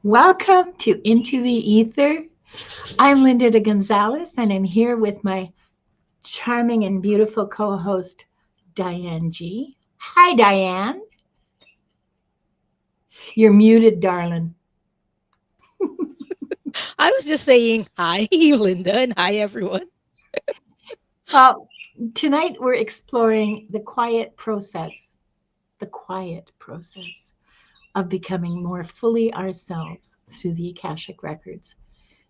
Welcome to Into the Ether. I'm Linda de Gonzalez, and I'm here with my charming and beautiful co host, Diane G. Hi, Diane. You're muted, darling. I was just saying hi, Linda, and hi, everyone. Well, tonight we're exploring the quiet process of becoming more fully ourselves through the Akashic Records.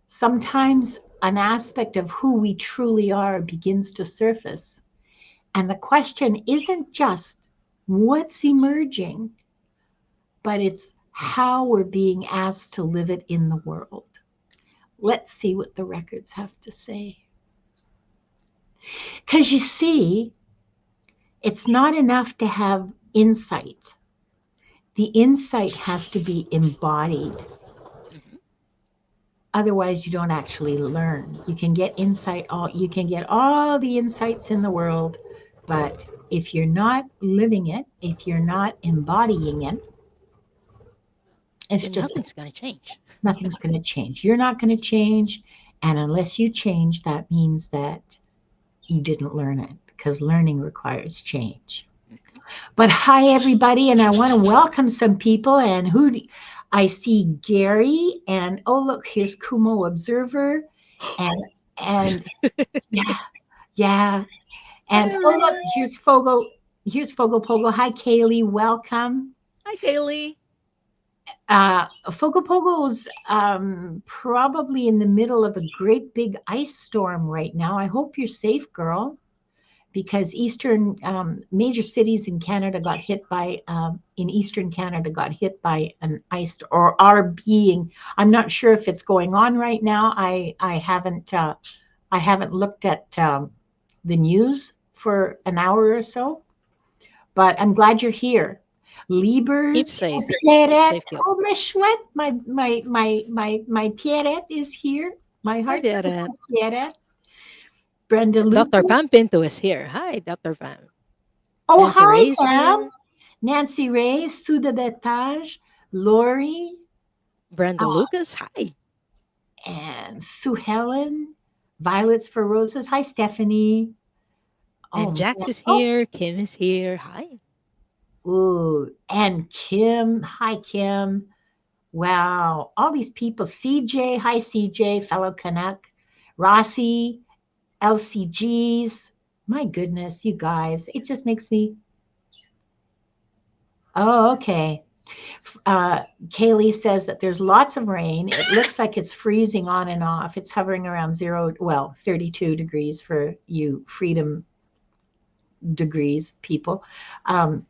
Sometimes an aspect of who we truly are begins to surface. And the question isn't just what's emerging, but it's how we're being asked to live it in the world. Let's see what the records have to say. Because you see, it's not enough to have insight. The insight has to be embodied. Mhm. Otherwise, you don't actually learn. You can get all the insights in the world, but if you're not living it, if you're not embodying it, it's Then just nothing's going to change. nothing's going to change. You're not going to change. And unless you change, that means that you didn't learn it because learning requires change. Mhm. But hi, everybody. And I want to welcome some people. And I see Gary. And oh, look, here's Kumo Observer. And, and yeah, yeah. Hi, And oh, look, everyone. here's Fogo. Here's Fogo Pogo. Hi, Kaylee. Welcome. Hi, Kaylee. Fogopogo's probably in the middle of a great big ice storm right now. I hope you're safe, girl, because major cities in Canada got hit by, in Eastern Canada got hit by an ice or are being. I'm not sure if it's going on right now. I haven't looked at the news for an hour or so, but I'm glad you're here. Keep Liebers, safe. Keep Pierrette, safe, Kaylee. oh my sweat, my Pierrette is here. My Hi, heart says Dad. Pierrette. Brenda And Dr. Lucas. Pam Pinto is here. Hi, Dr. Pam. Oh, Nancy hi, Ray is Pam. here. Nancy Ray, Sue de Betage, Lori, Brenda uh, Lucas. Hi. and Sue Helen, Violets for Roses. Hi, Stephanie. Oh, And man. Jax is Oh, here. Kim is here. Hi. ooh. And Kim. Hi, Kim. Wow. All these people. CJ. Hi, CJ, fellow Canuck. Rossi, LCGs. My goodness, you guys. It just makes me. Oh, okay. Uh, Kaylee says that there's lots of rain. It looks like it's freezing on and off. It's hovering around 32 degrees for you freedom degrees people.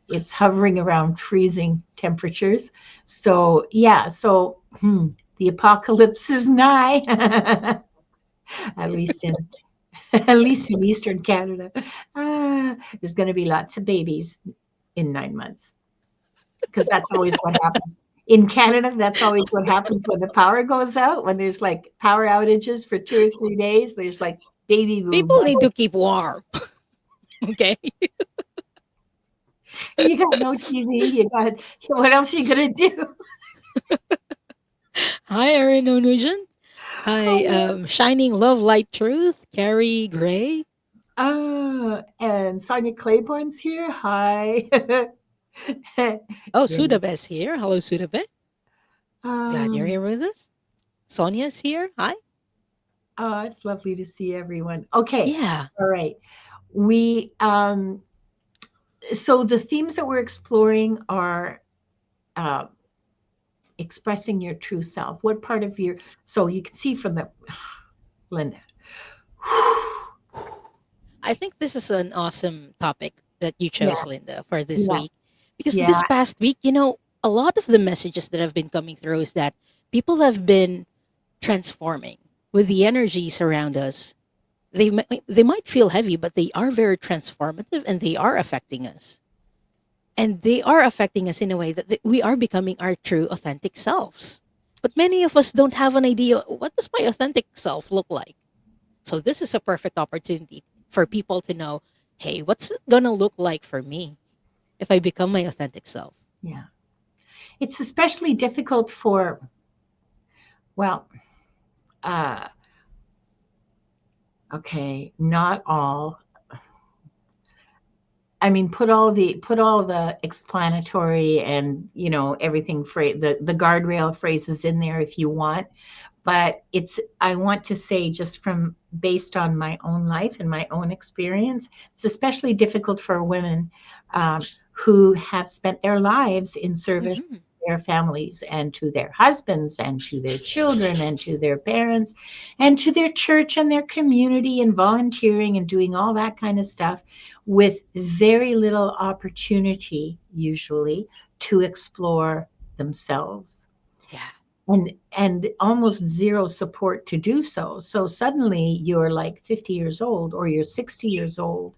It's hovering around freezing temperatures. So, yeah, the apocalypse is nigh, at least in at least in Eastern Canada. There's going to be lots of babies in 9 months because that's always what happens. In Canada, that's always what happens when the power goes out. When there's like power outages for 2 or 3 days, there's like baby boom. People need to keep warm. Okay. You got no TV. You got what else are you gonna do? Hi, Erin Onujan. Hi, Oh, Shining Love Light Truth. Carrie Gray. and Sonia Claiborne's here. Hi. Oh, You know, Sudabes here. Hello, Sudabes. Glad you're um, here with us. Sonia's here. Hi. it's lovely to see everyone. Okay, Yeah. all right. We so the themes that we're exploring are uh, expressing your true self. What part of your so you can see from the Linda. I think this is an awesome topic that you Yeah, chose, Linda, for this yeah, week. Because yeah. this past week, a lot of the messages that have been coming through is that people have been transforming with the energies around us. They might feel heavy, but they are very transformative and they are affecting us. And they are affecting us in a way that we are becoming our true authentic selves. But many of us don't have an idea, what does my authentic self look like? So this is a perfect opportunity for people to know, hey, what's it gonna look like for me if I become my authentic self? Yeah. It's especially difficult for Well, uh, okay, not all. I mean, put all the explanatory and everything the guardrail phrases in there if you want. But I want to say, just from based on my own life and my own experience, it's especially difficult for women um, who have spent their lives in service to Hmm. their families and to their husbands and to their children and to their parents and to their church and their community and volunteering and doing all that kind of stuff with very little opportunity usually to explore themselves Yeah. and almost zero support to do so. So suddenly you're like 50 years old or you're 60 years old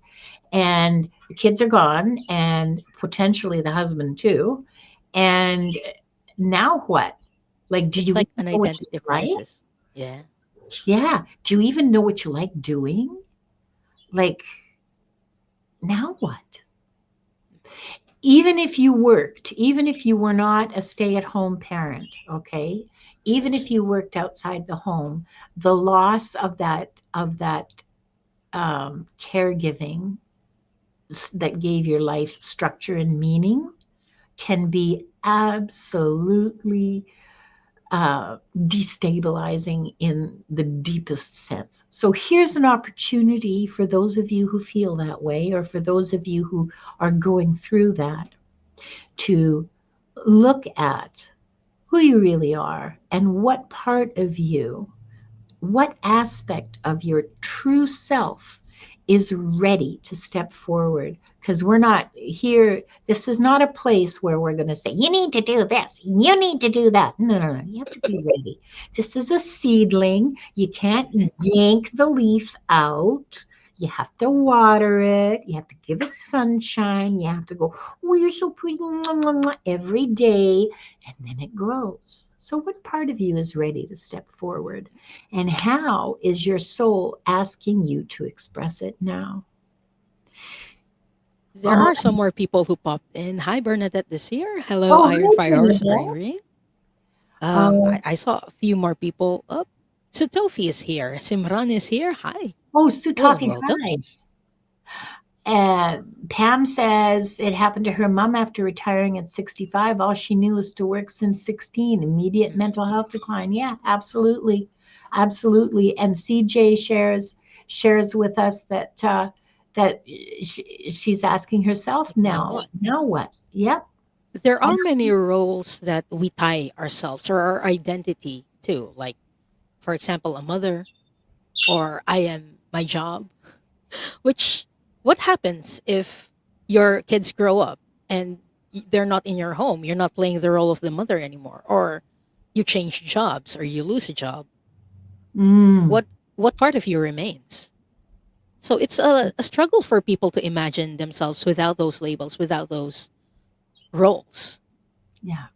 and the kids are gone and potentially the husband too. And now what? Like, do It's you like even an know what you identity like? crisis. Yeah. Yeah. Do you even know what you like doing? Like, now what? Even if you worked, even if you were not a stay-at-home parent, okay, even if you worked outside the home, the loss of that caregiving that gave your life structure and meaning can be absolutely destabilizing in the deepest sense. So here's an opportunity for those of you who feel that way, or for those of you who are going through that, to look at who you really are and what part of you, what aspect of your true self is ready to step forward. Because we're not here, this is not a place where we're going to say, you need to do this, you need to do that. No, no, no. You have to be ready. This is a seedling. You can't Hmm. yank the leaf out. You have to water it. You have to give it sunshine. You have to go, oh, you're so pretty, every day. And then it grows. So, what part of you is ready to step forward? And how is your soul asking you to express it now? There Oh, are some more people who popped in. Hi, Bernadette this year. Hello, oh, Iron hi, Fire Horse Bernadette. Irene. Um, I saw a few more people up. Sutofi is here. Simran is here. Hi. oh, Sue Hello and Toffee, welcome. hi. Pam says it happened to her mom after retiring at 65. All she knew was to work since 16. Immediate Mhm. mental health decline. Yeah, absolutely, absolutely. And CJ shares with us that she's asking herself Now now. what? Now what? Yep. There are many roles that we tie ourselves or our identity to. Like, for example, a mother, or I am my job. Which, what happens if your kids grow up and they're not in your home? You're not playing the role of the mother anymore, or you change jobs, or you lose a job. Mm, What part of you remains? So it's a struggle for people to imagine themselves without those labels, without those roles. yeah.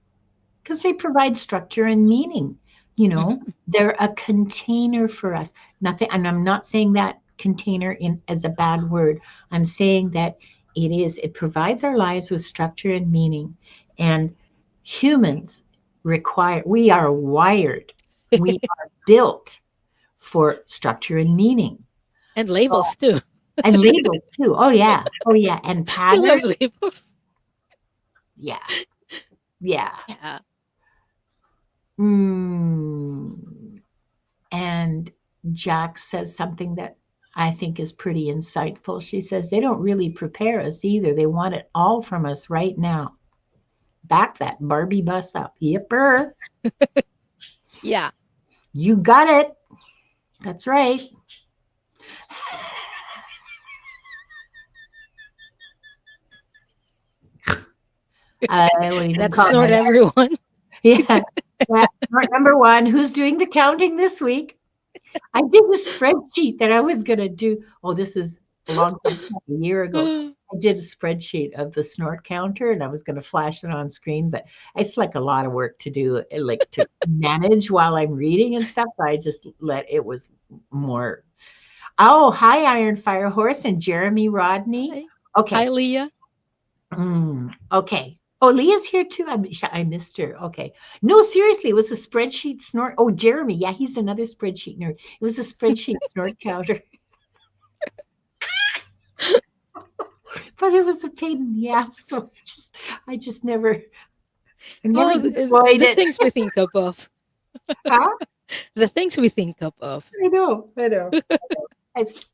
Because they provide structure and meaning. Hmm. They're a container for us. Nothing, and I'm not saying that container in as a bad word. I'm saying that it provides our lives with structure and meaning. And humans we are wired, we are built for structure and meaning. And So, labels too. and labels too. Oh yeah. Oh yeah. And We pattern. love labels. Yeah. Yeah. Yeah. Mm. And Jack says something that I think is pretty insightful. She says they don't really prepare us either. They want it all from us right now. Back that Barbie bus up. Yipper. Yeah. You got it. That's right. What do you That's call not it? everyone. Yeah. Yeah. Number one, who's doing the counting this week? I did a spreadsheet that I was going to do. Oh, this is a long time, a year ago. I did a spreadsheet of the snort counter and I was going to flash it on screen, but it's like a lot of work to do, like to manage while I'm reading and stuff. I just let it was more. Oh, hi, Iron Fire Horse and Jeremy Rodney. Hi. Okay. Hi, Leah. Okay. Oh, Leah's here too. I missed her. Okay. No, seriously, it was a spreadsheet snort. Oh, Jeremy. Yeah, he's another spreadsheet nerd. It was a spreadsheet snort counter, but it was a pain in the ass. So I just never Oh, deployed the it. things we think of. Huh? The things we think of. I know. I know. It's,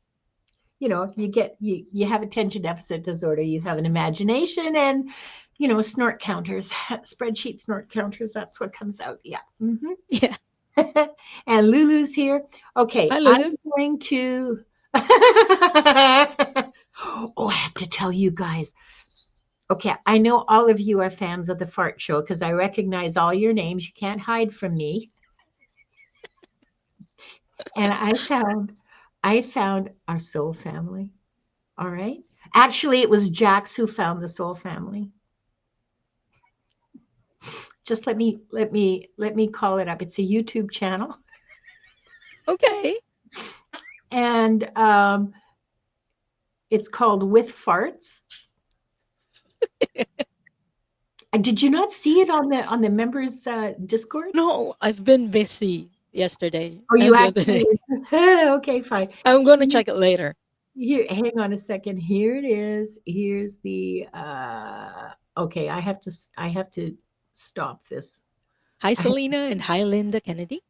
you have attention deficit disorder. You have an imagination and snort counters, spreadsheet snort counters. That's what comes out. Yeah. Yeah. And Lulu's here. Okay, Hi, I'm Lulu. going to. Oh, I have to tell you guys. Okay, I know all of you are fans of the Fart Show because I recognize all your names. You can't hide from me. And I found our soul family. All right. Actually, it was Jax who found the soul family. Just let me call it up. It's a YouTube channel, Okay. and it's called With Farts. Did you not see it on the members Discord? No, I've been busy yesterday Oh, you and the other day. actually. Okay, fine. I'm going to check it later. Here, hang on a second. Here it is. Here's the. Okay, I have to stop this. Hi, I Selena, and hi, Linda Kennedy.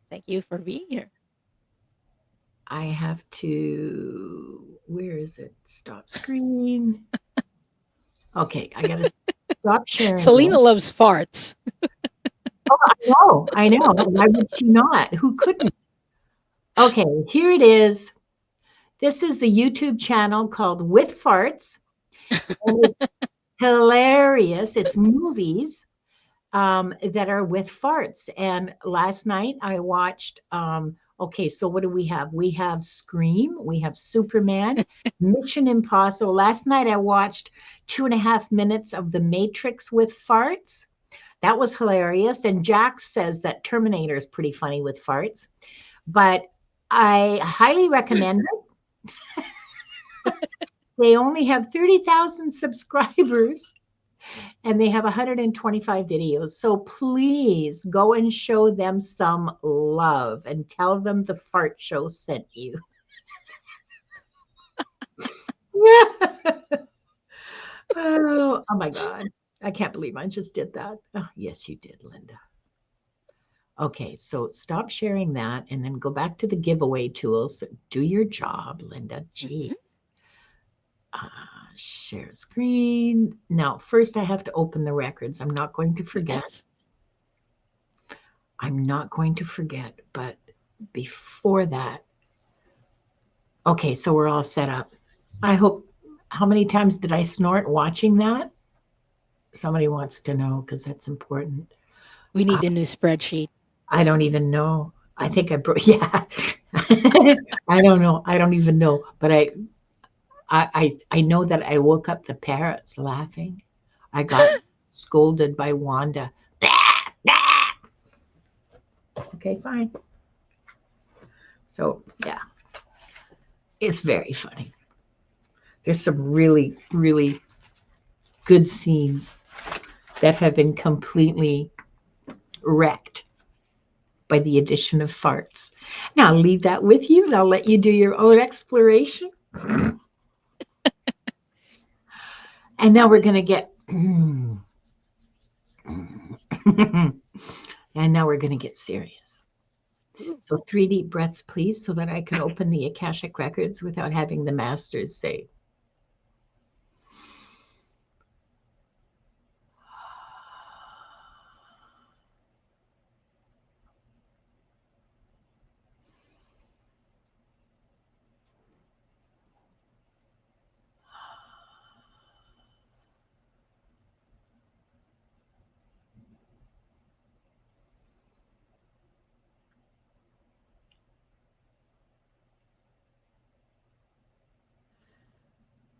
Thank you for being here. I have to. Where is it? Stop screen. Okay, I gotta stop sharing Selena this. loves farts. Oh, I know. Why would she not? Who couldn't? Okay, here it is. This is the YouTube channel called With Farts. And it's hilarious. It's movies that are with farts. And last night I watched. Okay, so what do we have? We have Scream. We have Superman. Mission Impossible. Last night I watched 2.5 minutes of The Matrix with farts. That was hilarious. And Jax says that Terminator is pretty funny with farts. But I highly recommend it. They only have 30,000 subscribers and they have 125 videos. So please go and show them some love and tell them the Fart Show sent you. Oh my God. I can't believe I just did that. Oh, yes, you did, Linda. Okay, so stop sharing that and then go back to the giveaway tools. Do your job, Linda. Jeez. Mhm. Share screen. Now, first I have to open the records. I'm not going to forget. Yes. I'm not going to forget, but before that, okay, so we're all set up. I hope, how many times did I snort watching that? Somebody wants to know because that's important. We need a new spreadsheet. I don't even know. I think I broke, yeah. I don't know. I don't even know. But I know that I woke up the parrots laughing. I got scolded by Wanda. Okay, fine. So, yeah, it's very funny. There's some really, really good scenes that have been completely wrecked by the addition of farts. Now, I'll leave that with you and I'll let you do your own exploration. And now we're going to get. And now we're going to get serious. So 3 deep breaths, please, so that I can open the Akashic Records without having the masters say.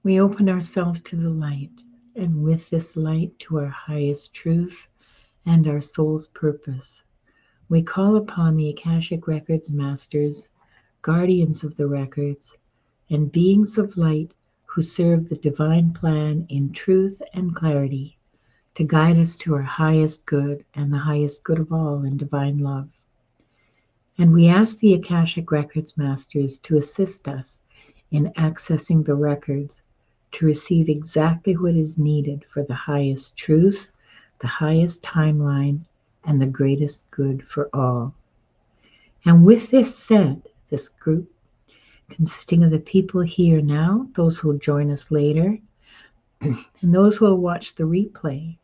We open ourselves to the light, and with this light to our highest truth and our soul's purpose. We call upon the Akashic Records masters, guardians of the records, and beings of light who serve the divine plan in truth and clarity to guide us to our highest good and the highest good of all in divine love. And we ask the Akashic Records Masters to assist us in accessing the records to receive exactly what is needed for the highest truth, the highest timeline, and the greatest good for all. And with this said, this group, consisting of the people here now, those who will join us later, and those who will watch the replay,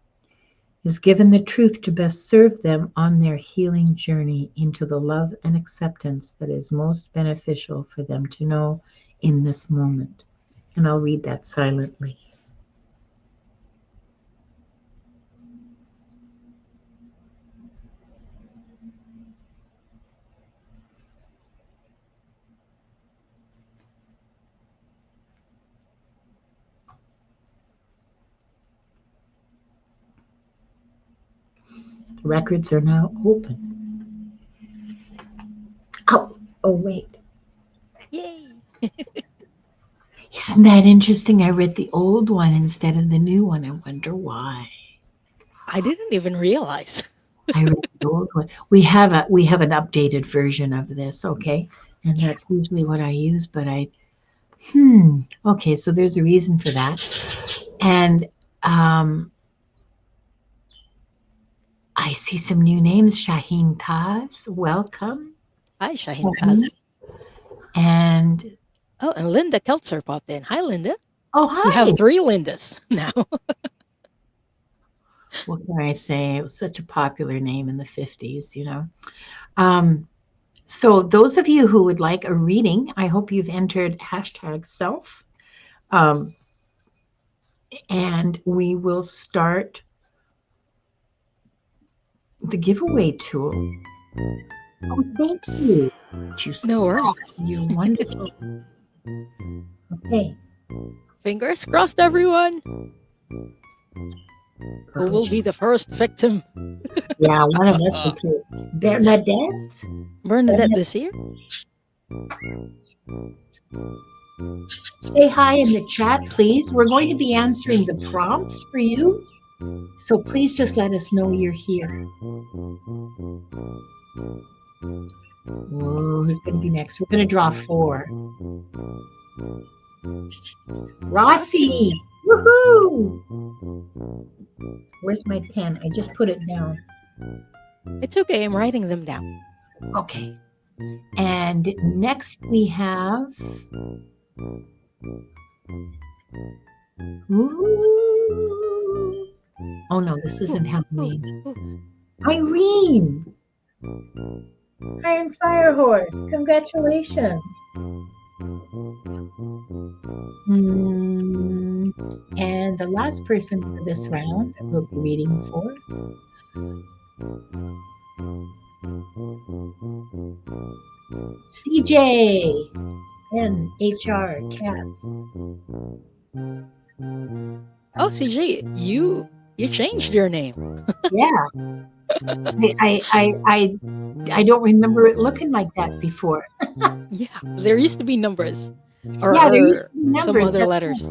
is given the truth to best serve them on their healing journey into the love and acceptance that is most beneficial for them to know in this moment. And I'll read that silently. The records are now open. Oh, wait. Yay! Isn't that interesting? I read the old one instead of the new one. I wonder why. I didn't even realize. I read the old one. We have an updated version of this, okay? And Yeah. that's usually what I use, but okay, so there's a reason for that. And I see some new names. Shaheen Taz, welcome. Hi, Shahin Taz. And Oh, and Linda Keltzer popped in. Hi, Linda. oh, You hi. have 3 Lindas now. What can I say? It was such a popular name in the 50s, you know. So those of you who would like a reading, I hope you've entered #self. And we will start the giveaway tool. Oh, thank you. No worries. You're wonderful. Okay. Fingers crossed, everyone. Who will be the first victim? Yeah, one of us will play. Bernadette? Bernadette this year? Say hi in the chat, please. We're going to be answering the prompts for you. So please just let us know you're here. Oh, who's going to be next? We're going to draw 4. Rossi! Woohoo! Where's my pen? I just put it down. It's okay. I'm writing them down. Okay. And next we have... Ooh. Oh no, this isn't Halloween. Irene! Iron Firehorse, congratulations. And the last person for this round that we'll be reading for CJ and HR Cats. Oh, CJ, you changed your name. Yeah. I don't remember it looking like that before. Yeah, there used to be numbers. There used to be numbers. Some other letters.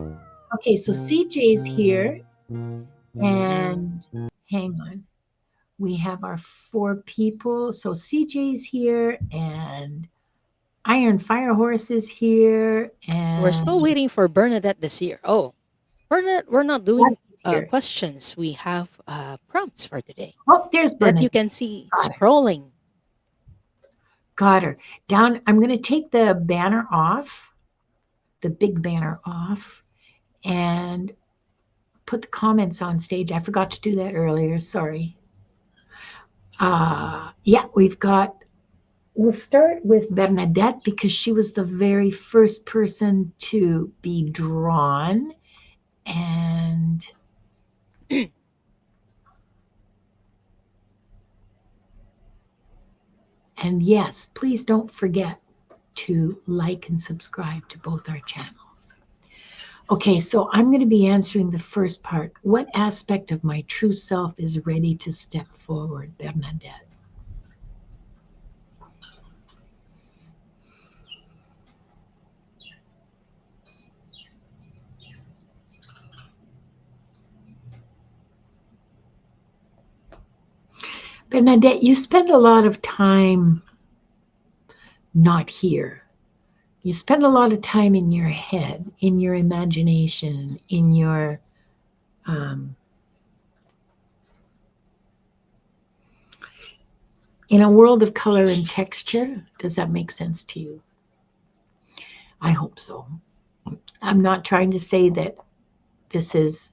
Okay, so CJ's here. And hang on. We have our 4 people. So CJ's here and Iron Firehorse is here. And We're still waiting for Bernadette this year. Oh, Bernadette, we're not doing questions. We have prompts for today. Oh, there's Bernadette. That you can see scrolling. Got her. Down, I'm going to take the banner off, the big banner off, and put the comments on stage. I forgot to do that earlier. Sorry. Yeah, we'll start with Bernadette because she was the very first person to be drawn. And yes, please don't forget to like and subscribe to both our channels. Okay, so I'm going to be answering the first part. What aspect of my true self is ready to step forward, Bernadette? Bernadette, you spend a lot of time not here. You spend a lot of time in your head, in your imagination, in your in a world of color and texture. Does that make sense to you? I hope so. I'm not trying to say that this is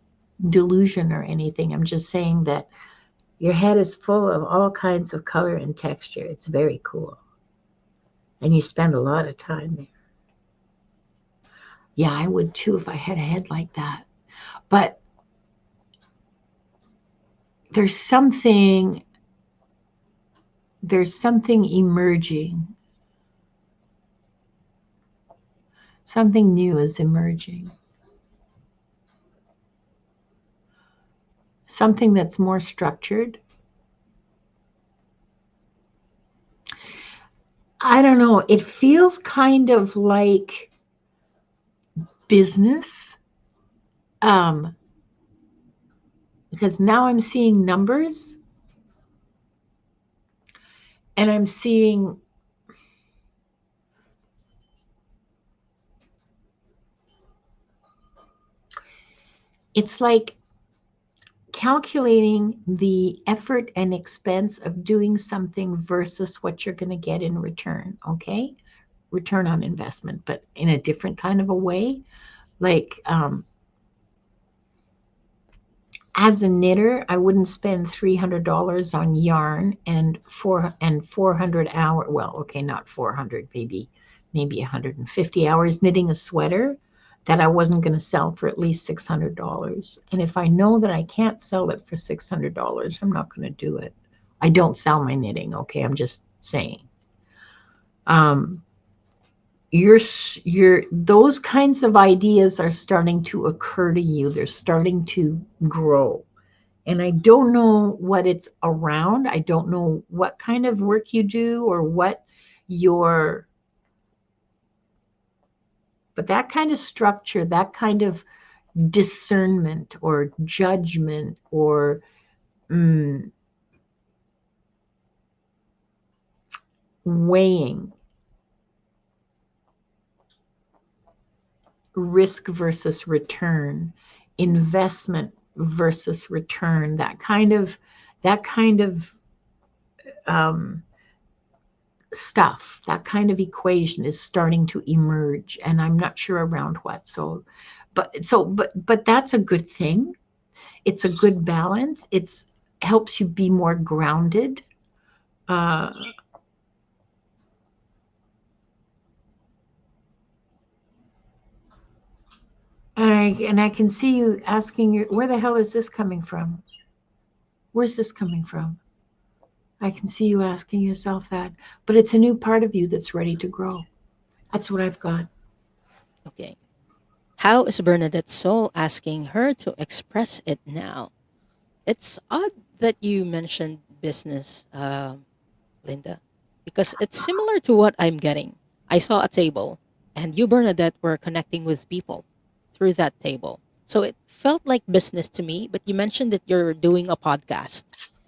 delusion or anything. I'm just saying that your head is full of all kinds of color and texture. It's very cool. And you spend a lot of time there. Yeah, I would too if I had a head like that. But there's something emerging. Something new is emerging. Something that's more structured. I don't know. It feels kind of like business. Because now I'm seeing numbers and I'm seeing it's like calculating the effort and expense of doing something versus what you're going to get in return. Okay, return on investment, but in a different kind of a way. Like as a knitter, I wouldn't spend $300 on yarn and 400 hours. Well, okay, not 400, maybe 150 hours knitting a sweater that I wasn't going to sell for at least $600. And if I know that I can't sell it for $600, I'm not going to do it. I don't sell my knitting. Okay, I'm just saying. Those kinds of ideas are starting to occur to you. They're starting to grow. And I don't know what it's around. I don't know what kind of work you do or what your, but that kind of structure, that kind of discernment or judgment or weighing risk versus return, investment versus return, that kind of stuff, that kind of equation is starting to emerge, and I'm not sure around what. But that's a good thing. It's a good balance. It's helps you be more grounded. Uh, and I can see you asking, where the hell is this coming from? Where's this coming from? I can see you asking yourself that, but it's a new part of you that's ready to grow. That's what I've got. Okay. How is Bernadette's soul asking her to express it now? It's odd that you mentioned business, Linda, because it's similar to what I'm getting. I saw a table, and you, Bernadette, were connecting with people through that table. So it felt like business to me, but you mentioned that you're doing a podcast.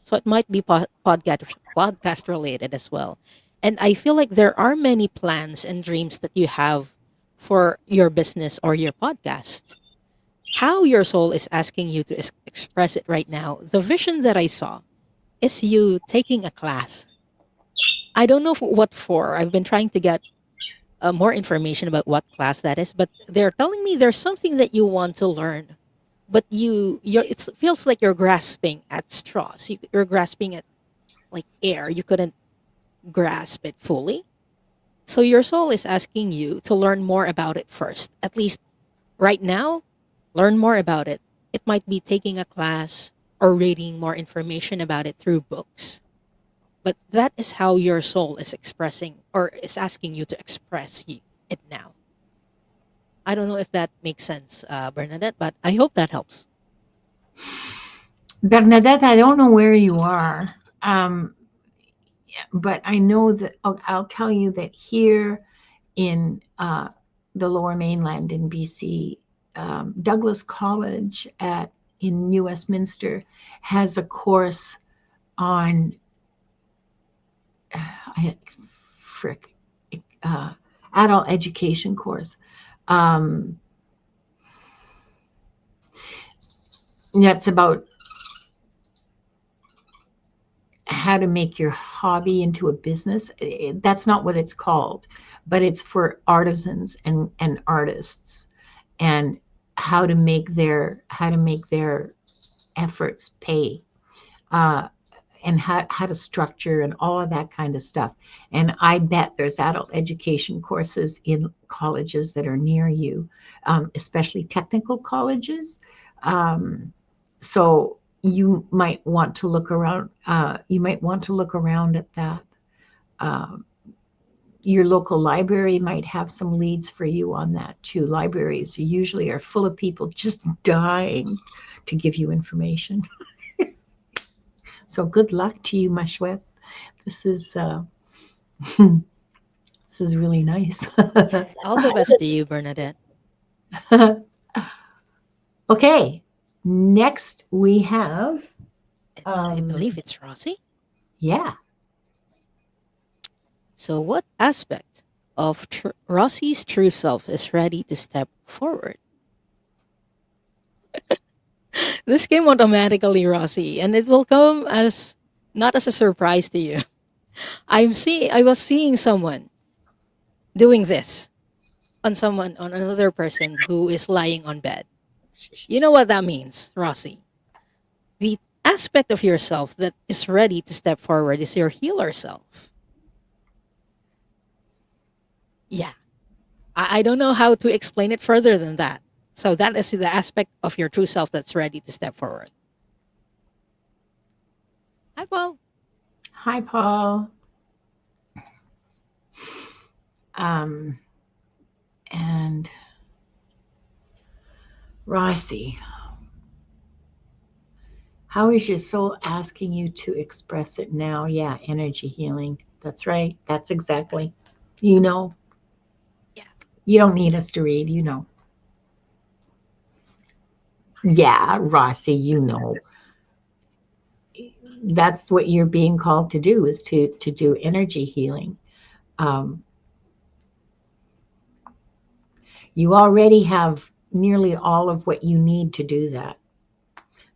So it might be podcast related as well. And I feel like there are many plans and dreams that you have for your business or your podcast. How your soul is asking you to express it right now, the vision that I saw is you taking a class. I don't know what for. I've been trying to get more information about what class that is, but they're telling me there's something that you want to learn, but it feels like you're grasping at straws. You're grasping at like air. You couldn't grasp it fully. So your soul is asking you to learn more about it first. At least right now, learn more about it. It might be taking a class or reading more information about it through books. But that is how your soul is expressing or is asking you to express it now. I don't know if that makes sense, Bernadette, but I hope that helps. Bernadette, I don't know where you are, but I know that I'll tell you that here in the Lower Mainland in BC, Douglas College in New Westminster has a course on frick, uh, adult education course. Um, that's about how to make your hobby into a business. That's not what it's called, but it's for artisans and artists, and how to make their efforts pay, uh, and how to structure and all of that kind of stuff. And I bet there's adult education courses in colleges that are near you, especially technical colleges. So you might want to look around. You might want to look around at that. Um, your local library might have some leads for you on that too. Libraries usually are full of people just dying to give you information. So good luck to you, my chouette. This is this is really nice. Yeah. All the best to you, Bernadette. Okay, next we have I um, believe it's Rossi. yeah. So, what aspect of Rossi's true self is ready to step forward? This came automatically, Rossi, and it will come as not as a surprise to you. I was seeing someone doing this on another person who is lying on bed. You know what that means, Rossi? The aspect of yourself that is ready to step forward is your healer self. Yeah. I don't know how to explain it further than that. So that is the aspect of your true self that's ready to step forward. Hi, Paul. Hi, Paul. Um, and Rossi, how is your soul asking you to express it now? Yeah, energy healing. That's right. That's exactly. You know, Yeah. you don't need us to read, you know. Yeah, Rossi, you know. That's what you're being called to do, is to do energy healing. Um, you already have nearly all of what you need to do that.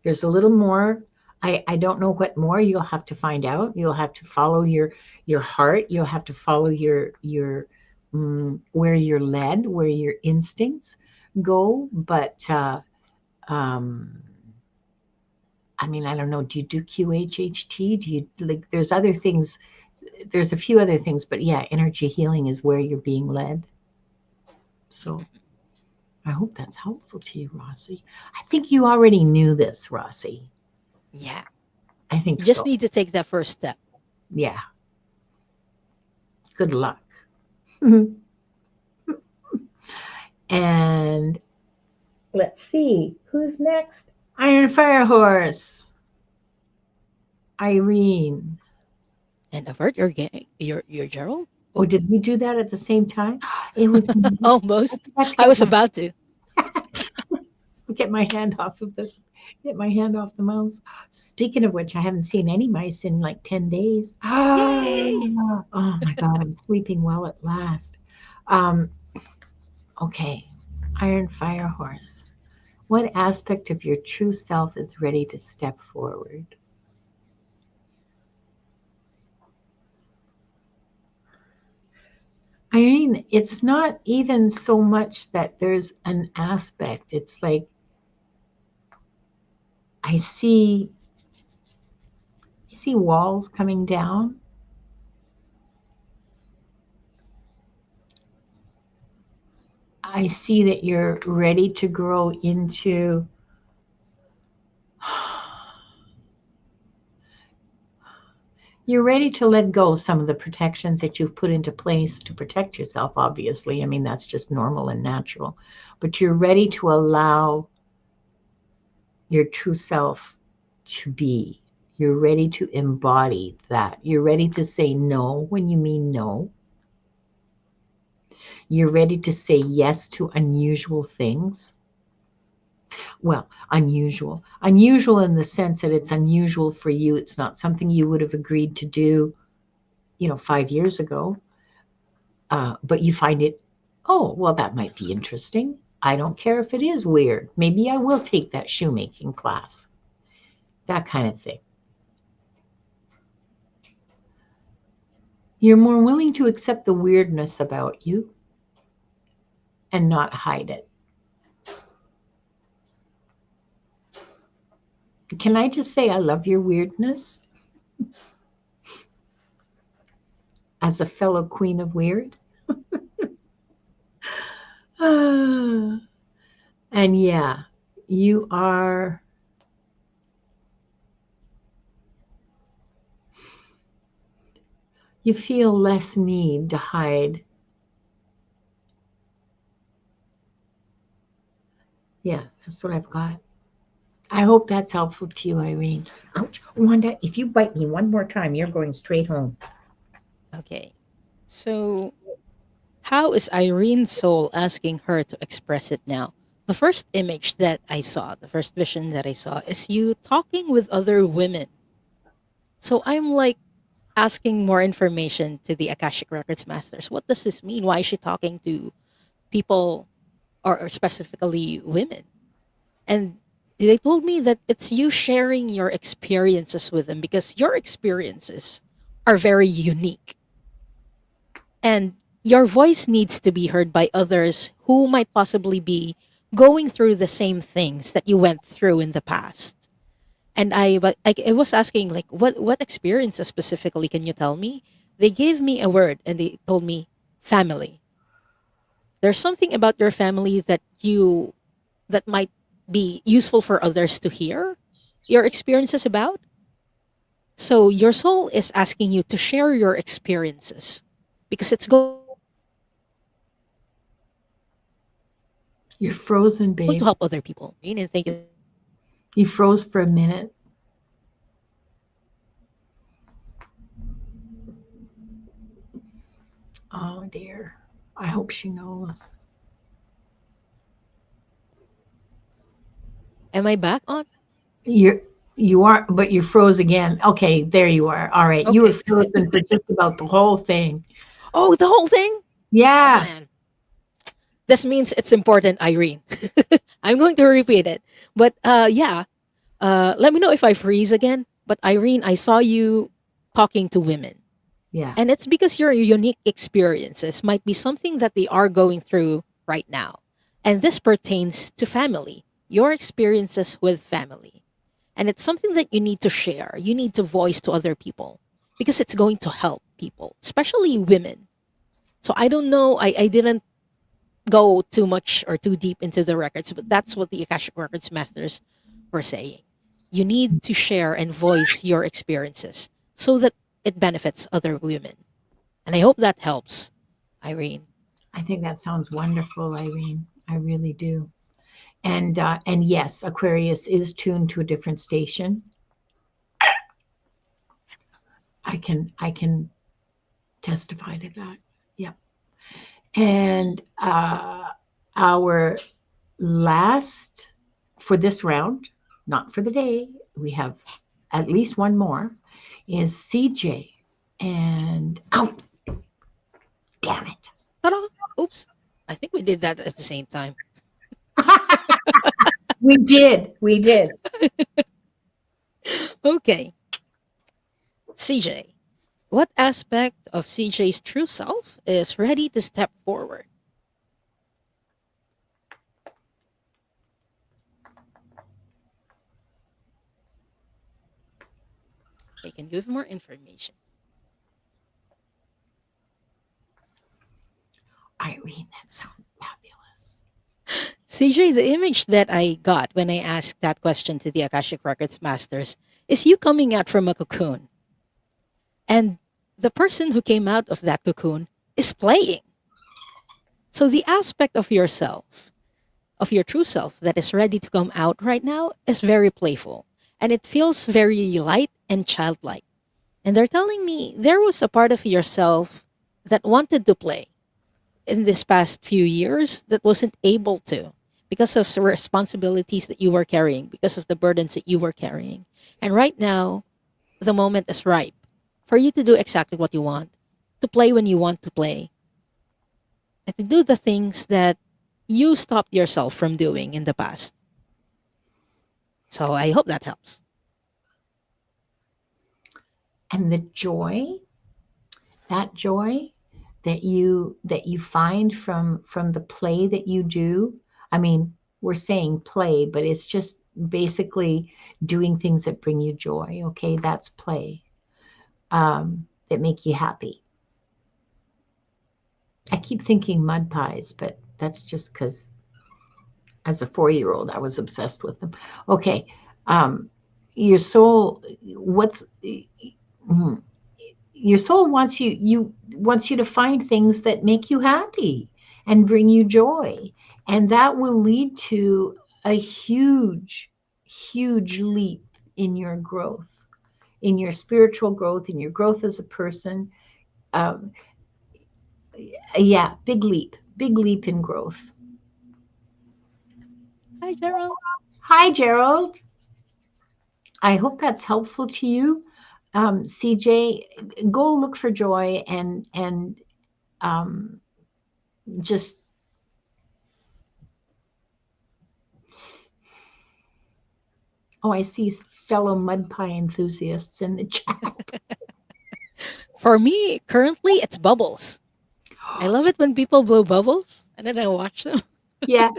There's a little more. I don't know what more. You'll have to find out. You'll have to follow your heart. You'll have to follow your where you're led, where your instincts go. But um, I mean, I don't know. Do you do QHHT? Do you like? There's other things. There's a few other things, but yeah, energy healing is where you're being led. So I hope that's helpful to you, Rossi. I think you already knew this, Rossi. Yeah. I think You just so. need to take that first step. Yeah. Good luck. And let's see, who's next? Iron Fire Horse. Irene. And avert your Gerald? Oh, Oh, did we do that at the same time? It was me. I almost. forgot to I was about to. get my hand off of the get my hand off the mouse. Speaking of which, I haven't seen any mice in like 10 days. Yay! Oh my God, I'm sleeping well at last. Um, okay, Iron Fire Horse. What aspect of your true self is ready to step forward? I mean, it's not even so much that there's an aspect. It's like I see I see walls coming down. I see that you're ready to grow into you're ready to let go some of the protections that you've put into place to protect yourself, obviously. I mean, that's just normal and natural. But you're ready to allow your true self to be. You're ready to embody that. You're ready to say no when you mean no. You're ready to say yes to unusual things. Well, unusual. Unusual in the sense that it's unusual for you. It's not something you would have agreed to do 5 years ago, but you find it, oh, well, that might be interesting. I don't care if it is weird. Maybe I will take that shoemaking class, that kind of thing. You're more willing to accept the weirdness about you and not hide it. Can I just say I love your weirdness as a fellow queen of weird? And yeah, you are, you feel less need to hide. Yeah, that's what I've got. I hope that's helpful to you, Irene. Ouch, Wanda, if you bite me one more time, you're going straight home. Okay. So, how is Irene's soul asking her to express it now? The first image that I saw, the first vision that I saw, is you talking with other women. So I'm like asking more information to the Akashic Records masters. What does this mean? Why is she talking to people, or specifically women? And they told me that it's you sharing your experiences with them because your experiences are very unique. And your voice needs to be heard by others who might possibly be going through the same things that you went through in the past. And I was asking, like, what experiences specifically can you tell me? They gave me a word and they told me family. There's something about your family that might be useful for others to hear your experiences about. So your soul is asking you to share your experiences because it's going to help other people. You're frozen, And thank babe. you so much, Irene, and thank you so much, Diane. You froze for a minute. Oh dear. I hope she knows. Am I back on? You're you are, but you froze again. Okay, there you are. All right. You were Okay. frozen for just about the whole thing. Oh, the whole thing? Oh Yeah. man. This means it's important, Irene. I'm going to repeat it. But yeah, let me know if I freeze again. But Irene, I saw you talking to women. Yeah. And it's because your unique experiences might be something that they are going through right now. And this pertains to family, your experiences with family. And it's something that you need to share, you need to voice to other people because it's going to help people, especially women. So I don't know, I didn't go too much or too deep into the records, but that's what the Akashic Records masters were saying. You need to share and voice your experiences so that it benefits other women. And I hope that helps, Irene. I think that sounds wonderful, Irene. I really do. And yes, Aquarius is tuned to a different station. I can testify to that. Yeah. And our last for this round, not for the day, we have at least one more, is CJ. And oh, damn it. Ta-da! Oops. I think we did that at the same time. We did. We did. Okay. CJ. What aspect of CJ's true self is ready to step forward? They can give more information. Irene, that sounds fabulous. CJ, the image that I got when I asked that question to the Akashic Records masters is you coming out from a cocoon. And the person who came out of that cocoon is playing. So the aspect of yourself, of your true self that is ready to come out right now is very playful. And it feels very light and childlike. And they're telling me there was a part of yourself that wanted to play in this past few years that wasn't able to because of the responsibilities that you were carrying, because of the burdens that you were carrying. And right now, the moment is ripe for you to do exactly what you want. to play when you want to play, and to do the things that you stopped yourself from doing in the past. So I hope that helps. And the joy, that joy that you find from the play that you do. I mean, we're saying play, but it's just basically doing things that bring you joy. Okay, that's play. That make you happy. I keep thinking mud pies, but that's just because as a 4-year-old I was obsessed with them. Okay, um, your soul. What's mm, your soul wants you to find things that make you happy and bring you joy, and that will lead to a huge leap in your growth, in your spiritual growth, in your growth as a person. um, yeah, big leap in growth. Hi, Gerald. Hi, Gerald. I hope that's helpful to you. CJ, go look for joy, and um, just, oh, I see fellow mud pie enthusiasts in the chat. For me, currently, it's bubbles. I love it when people blow bubbles and then I watch them. Yeah,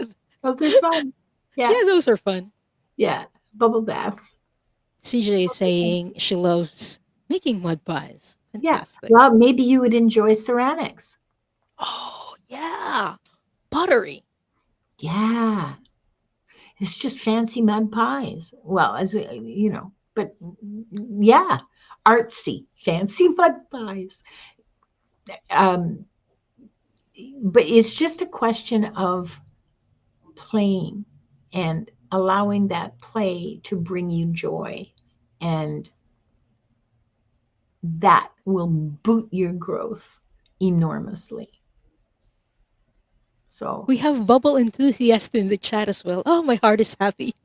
those are fun. Yeah, Yeah, those are fun. yeah, bubble baths. CJ is saying she loves making mud pies. Yeah, Fantastic. well, maybe you would enjoy ceramics. Oh, yeah. Pottery. Yeah, it's just fancy mud pies. Well, as but yeah, artsy, fancy mud pies. Um, but it's just a question of playing and allowing that play to bring you joy, and that will boot your growth enormously. So We have bubble enthusiast in the chat as well. Oh, my heart is happy.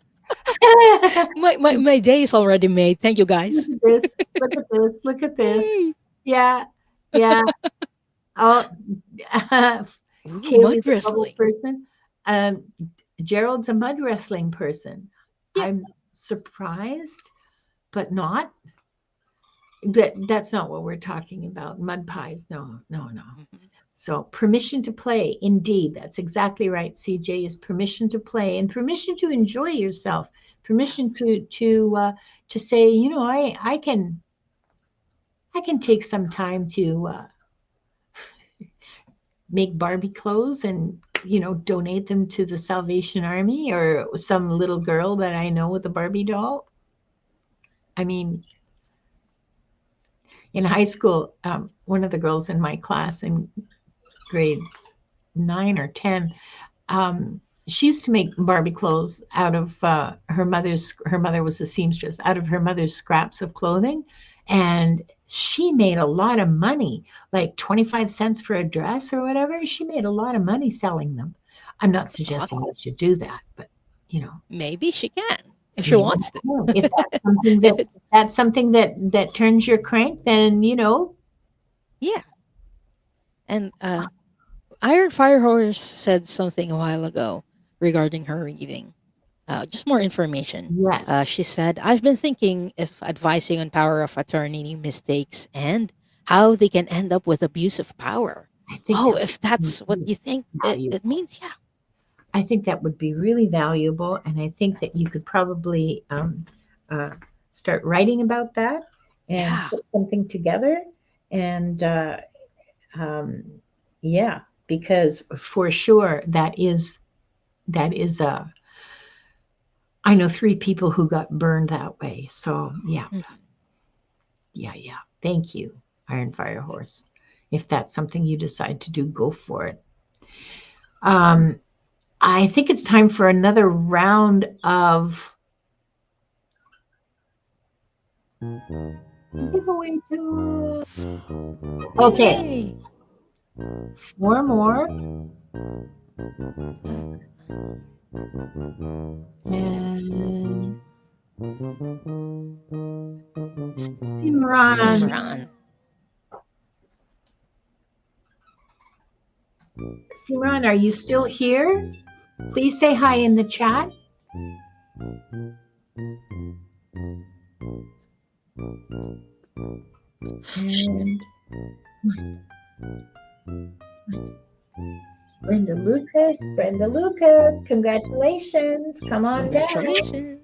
My day is already made. Thank you, look guys. at this, look at this, look at this. Yay. Yeah, yeah. Oh, Ooh, mud Kaylee's a bubble wrestling. person. Um, Gerald's a mud wrestling person. Yeah. I'm surprised, but not. But that's not what we're talking about. Mud pies. No, no, no. Mhm. So permission to play. Indeed, that's exactly right. CJ is permission to play and permission to enjoy yourself. Yeah. Permission to say, I can take some time to make Barbie clothes and donate them to the Salvation Army or some little girl that I know with a Barbie doll. I mean, in high school, one of the girls in my class in grade 9 or 10, she used to make Barbie clothes out of her mother was a seamstress, out of her mother's scraps of clothing, and she made a lot of money, like 25 cents for a dress or whatever. She made a lot of money selling them. I'm not That's suggesting awesome. you should do that, but you know, Maybe she can if she maybe wants to. if that's something that If it's, turns your crank, then yeah. And Iron Fire Horse said something a while ago regarding her reading. Just more information. yes. She said, I've been thinking if advising on power of attorney mistakes and how they can end up with abuse of power. I think Oh, that if would that's what be you think it valuable. means, yeah. I think that would be really valuable, and I think that you could probably uh, start writing about that and Yeah. put something together. And um, yeah, because for sure that is a. I know 3 people who got burned that way. So yeah, Mhm. yeah, yeah. Thank you, Iron Fire Horse. If that's something you decide to do, go for it. Um, I think it's time for another round of giveaway tools. Okay, Yay. 4 more. Uh, And Simran. Simran. Simran, are you still here? Please say hi in the chat. And Brenda Lucas, congratulations. Come on down. Congratulations.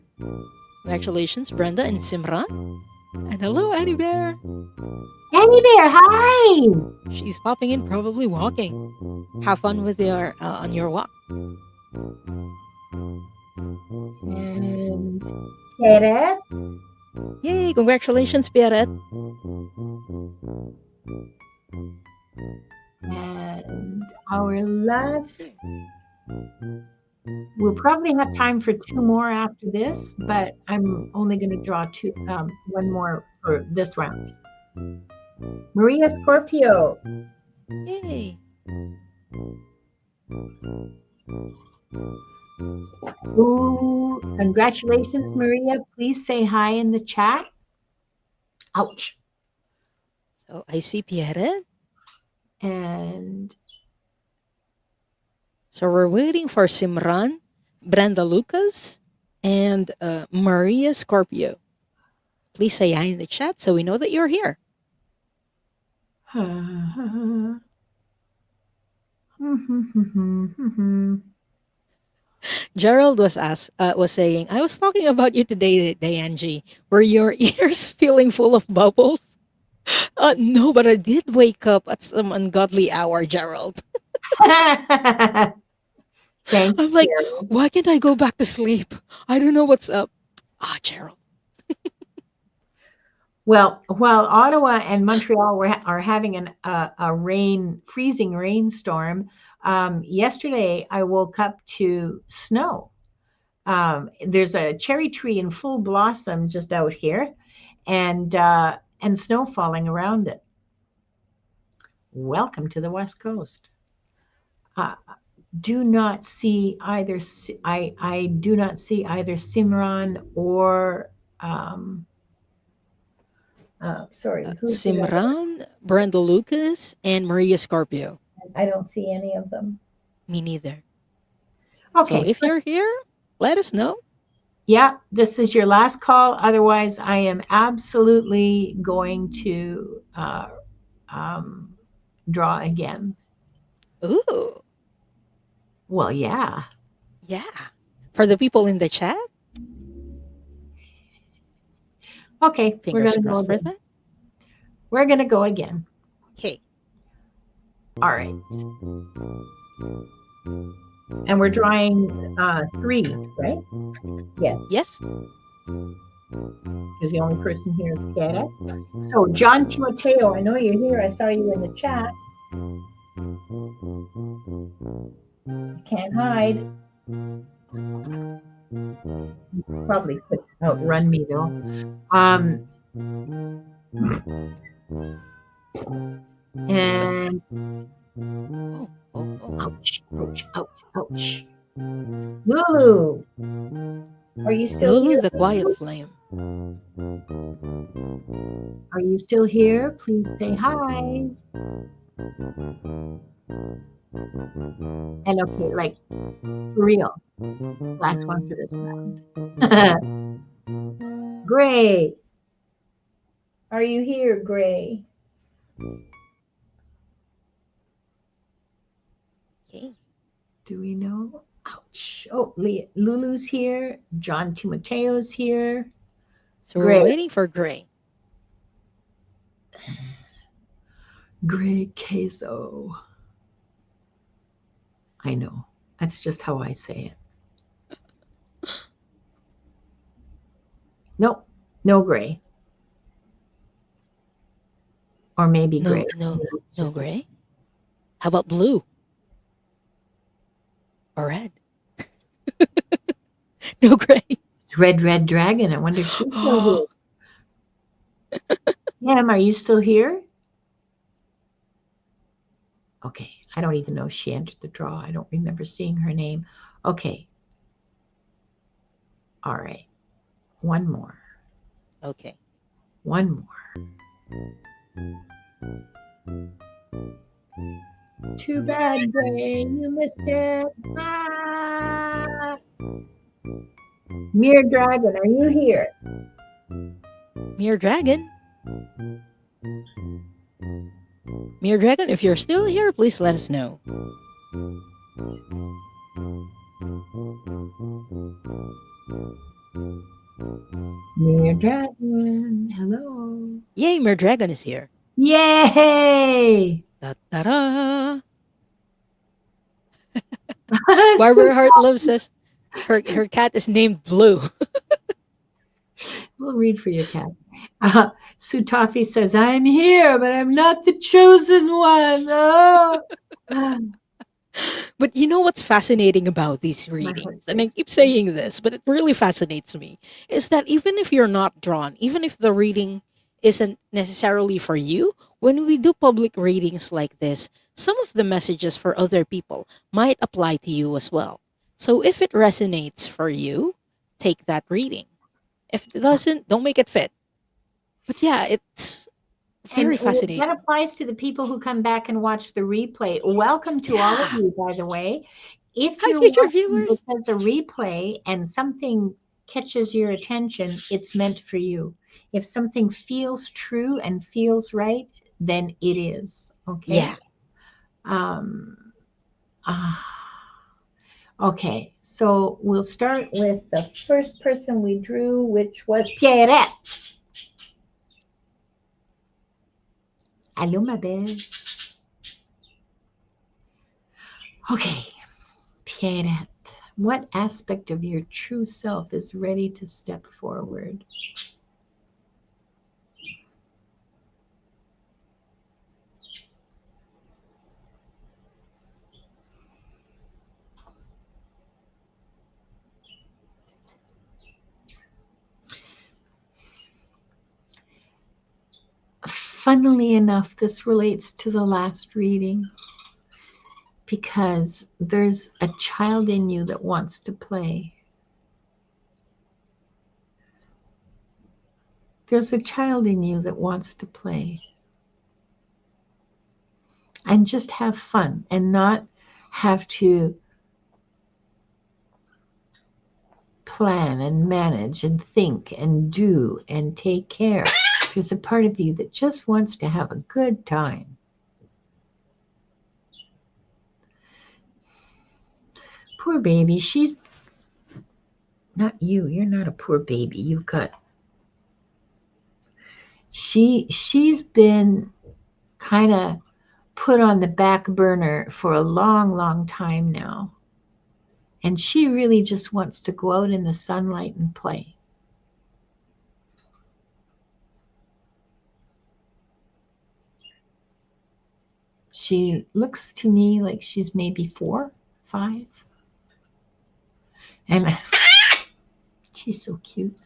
Congratulations, Brenda and Simran. And hello, Annie Bear. Annie Bear, hi. She's popping in, probably walking. Have fun with your on your walk. And Pierrette. Yay! Congratulations, Pierrette. And our last, we'll probably have time for two more after this, but I'm only going to draw one more for this round. Maria Scorpio. Yay! Ooh, congratulations, Maria. Please say hi in the chat. Ouch. So I see Pierrette. And so we're waiting for Simran, Brenda Lucas, and Maria Scorpio. Please say hi in the chat so we know that you're here. Gerald was saying, I was talking about you today, Diane G. Were your ears feeling full of bubbles? No, but I did wake up at some ungodly hour, Gerald. Thank I'm like, why can't I go back to sleep? I don't know what's up. Gerald. Well, while Ottawa and Montreal are having a freezing rainstorm, yesterday I woke up to snow. There's a cherry tree in full blossom just out here, and snow falling around it. Welcome to the West Coast. Do not see either. I do not see either Simran or. Sorry. Simran, Brenda Lucas, and Maria Scorpio. I don't see any of them. Me neither. Okay. So if you're here, let us know. Yeah, this is your last call. Otherwise, I am absolutely going to draw again. Ooh. Well, yeah. Yeah. For the people in the chat? Okay. Fingers crossed for that. We're going to go again. Okay. All right. And we're drawing 3, right? Yes. Yes. Because the only person here is Pierre. So, John Timoteo, I know you're here. I saw you in the chat. You can't hide. You probably could outrun me, though. And ouch, ouch, ouch, ouch. Lulu, are you still Lulu here? the quiet flame. Are you still here? Please say hi. And okay, like for real. Last one for this round. Gray. Are you here, Gray? Okay. Do we know? Ouch. Oh, Lulu's here. John Timoteo's here. So we're waiting for Gray. Gray queso. I know. That's just how I say it. Nope. No Gray. Or maybe Gray. No Gray. How about blue? Or red? No Gray. It's Red Dragon. I wonder if she's still here. Pam, are you still here? Okay. I don't even know if she entered the draw. I don't remember seeing her name. Okay. All right. One more. Okay. One more. Too bad, brain, you missed it. Ah. Mere Dragon, are you here? Mere Dragon. Mere Dragon, if you're still here, please let us know. Mere Dragon, hello. Yay, Mere Dragon is here. Yay! Da-da-da. Barbara Hartlove says her cat is named Blue. We'll read for you, cat. Sutafi says, I'm here, but I'm not the chosen one. Oh. But you know what's fascinating about these readings? And I keep saying this, but it really fascinates me, is that even if you're not drawn, even if the reading isn't necessarily for you, when we do public readings like this, some of the messages for other people might apply to you as well. So if it resonates for you, take that reading. If it doesn't, don't make it fit. But yeah, it's very fascinating. That applies to the people who come back and watch the replay. Welcome to all of you, by the way. If Hi, you're future watching viewers. because a replay and something catches your attention, it's meant for you. If something feels true and feels right, then it is. Okay. Yeah. Okay, so we'll start with the first person we drew, which was Pierrette. Allô, ma belle. Okay, Pierrette, what aspect of your true self is ready to step forward? Funnily enough, this relates to the last reading because there's a child in you that wants to play. There's a child in you that wants to play and just have fun and not have to plan and manage and think and do and take care. There's a part of you that just wants to have a good time. Poor baby, she's not you. You're not a poor baby. You've got she's been kind of put on the back burner for a long time now. And she really just wants to go out in the sunlight and play. She looks to me like she's maybe 4, 5. And she's so cute.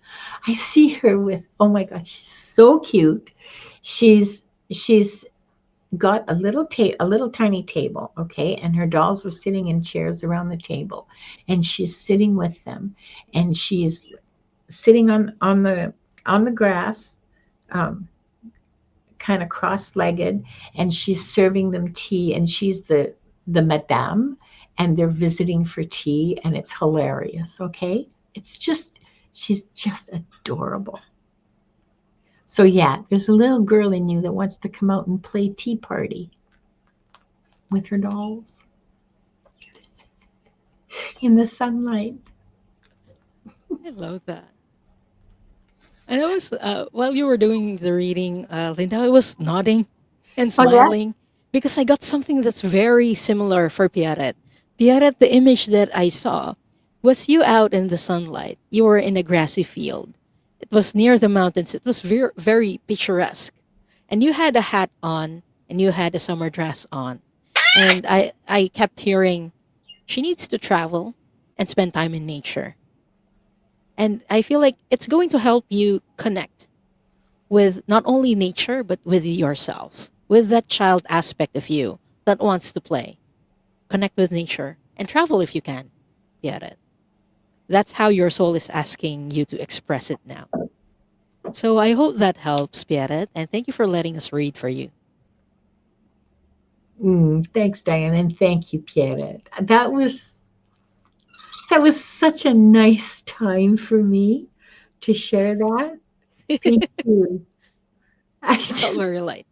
I see her with, oh my God, she's so cute. She's got a little tiny table, okay, and her dolls are sitting in chairs around the table, and she's sitting with them, and she's sitting on the grass, kind of cross-legged, and she's serving them tea, and she's the madame, and they're visiting for tea, and it's hilarious. Okay, she's just adorable. So yeah, there's a little girl in you that wants to come out and play tea party with her dolls in the sunlight. I love that. And I was, while you were doing the reading, Linda, I was nodding and smiling because I got something that's very similar for Pierrette. Pierrette, the image that I saw was you out in the sunlight. You were in a grassy field. It was near the mountains. It was very, very picturesque. And you had a hat on and you had a summer dress on. And I kept hearing, she needs to travel and spend time in nature. And I feel like it's going to help you connect with not only nature, but with yourself, with that child aspect of you that wants to play. Connect with nature and travel if you can. Get it? That's how your soul is asking you to express it now. So I hope that helps, Pierrette, and thank you for letting us read for you. Thanks, Diane, and thank you, Pierre. That was such a nice time for me to share that. Thank you. I Felt just, very light.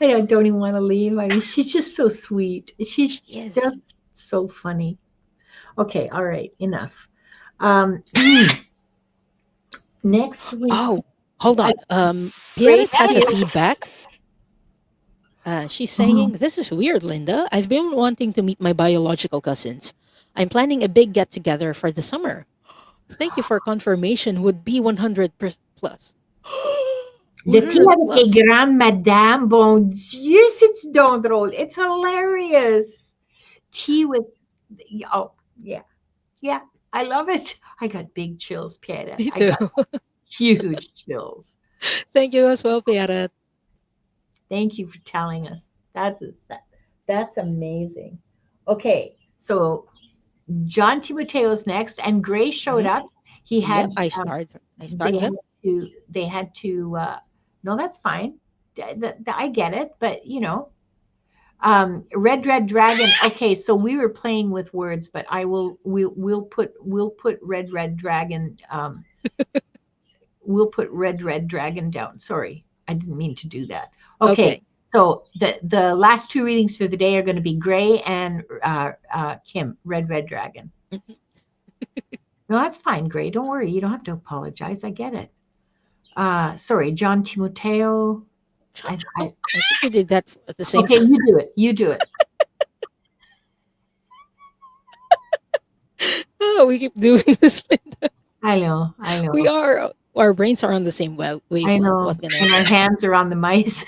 I don't even want to leave. I mean, she's just so sweet. She's She is. just so funny. Okay, all right, enough. Next week, Oh, hold I, on. great. Pierrette has a feedback. She's Oh, saying, "This is weird, Linda. I've been wanting to meet my biological cousins. I'm planning a big get together for the summer. Thank you for confirmation. Would be 100 plus." the tea 100 avec plus. grand madame, bon Dieu, c'est donc drôle. It's hilarious. Tea with, oh, yeah, yeah, I love it. I got big chills, Pierre. Me I too. got huge chills. Thank you as well, Pierrette. Thank you for telling us. That's amazing. Okay, so John Timoteo's next, and Gray showed Mhm. up. He Yep, had I start. I they start had them. they had to no, that's fine. I get it, but red dragon. Okay, so we were playing with words, but we'll put red dragon we'll put red dragon down. Sorry, I didn't mean to do that. Okay, Okay. so the last two readings for the day are going to be Gray and Kim, red dragon. Mhm. No, that's fine, Gray. Don't worry. You don't have to apologize. I get it. Sorry, John Timoteo. Oh, I think we did that at the same Okay, time. you do it. You do it. Oh, we keep doing this, Linda. I know. I We know. are, our brains are on the same I wavelength. know. What can I And our say? hands are on the mice.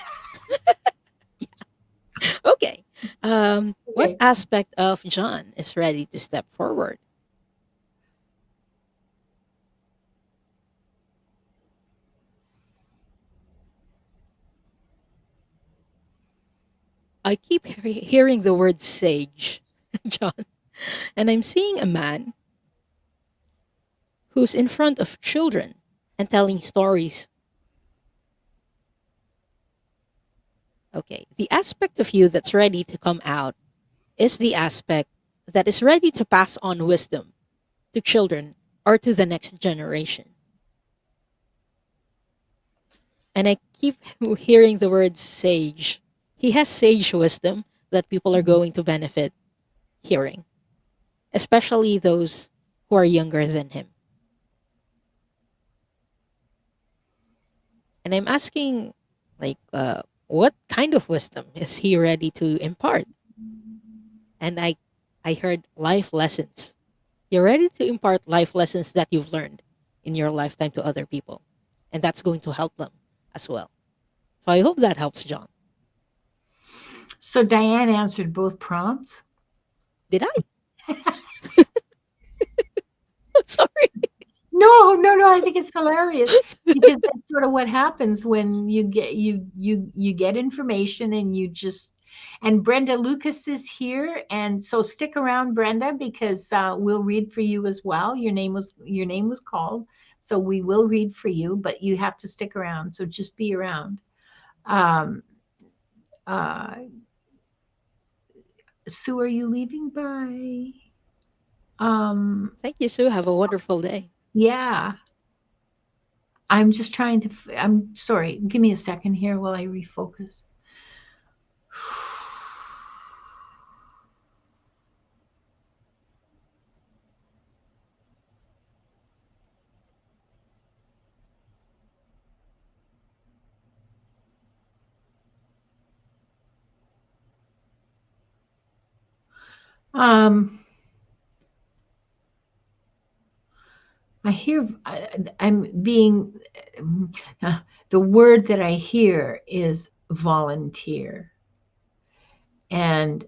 Okay. What Okay. aspect of John is ready to step forward? I keep hearing the word sage, John, and I'm seeing a man who's in front of children and telling stories. Okay. The aspect of you that's ready to come out is the aspect that is ready to pass on wisdom to children or to the next generation. And I keep hearing the word sage. He has sage wisdom that people are going to benefit hearing, especially those who are younger than him. And I'm asking, like, what kind of wisdom is he ready to impart? And I heard life lessons. You're ready to impart life lessons that you've learned in your lifetime to other people, and that's going to help them as well. So I hope that helps, John. So Diane answered both prompts. Did I? Sorry. No. I think it's hilarious because that's sort of what happens when you get information and you just. And Brenda Lucas is here, and so stick around, Brenda, because we'll read for you as well. Your name was called, so we will read for you, but you have to stick around. So just be around. Um, uh, Sue, are you leaving by? Thank you, Sue. Have a wonderful day. Yeah. I'm just trying to. I'm sorry. Give me a second here while I refocus. Um, I hear. I'm being. The word that I hear is volunteer, and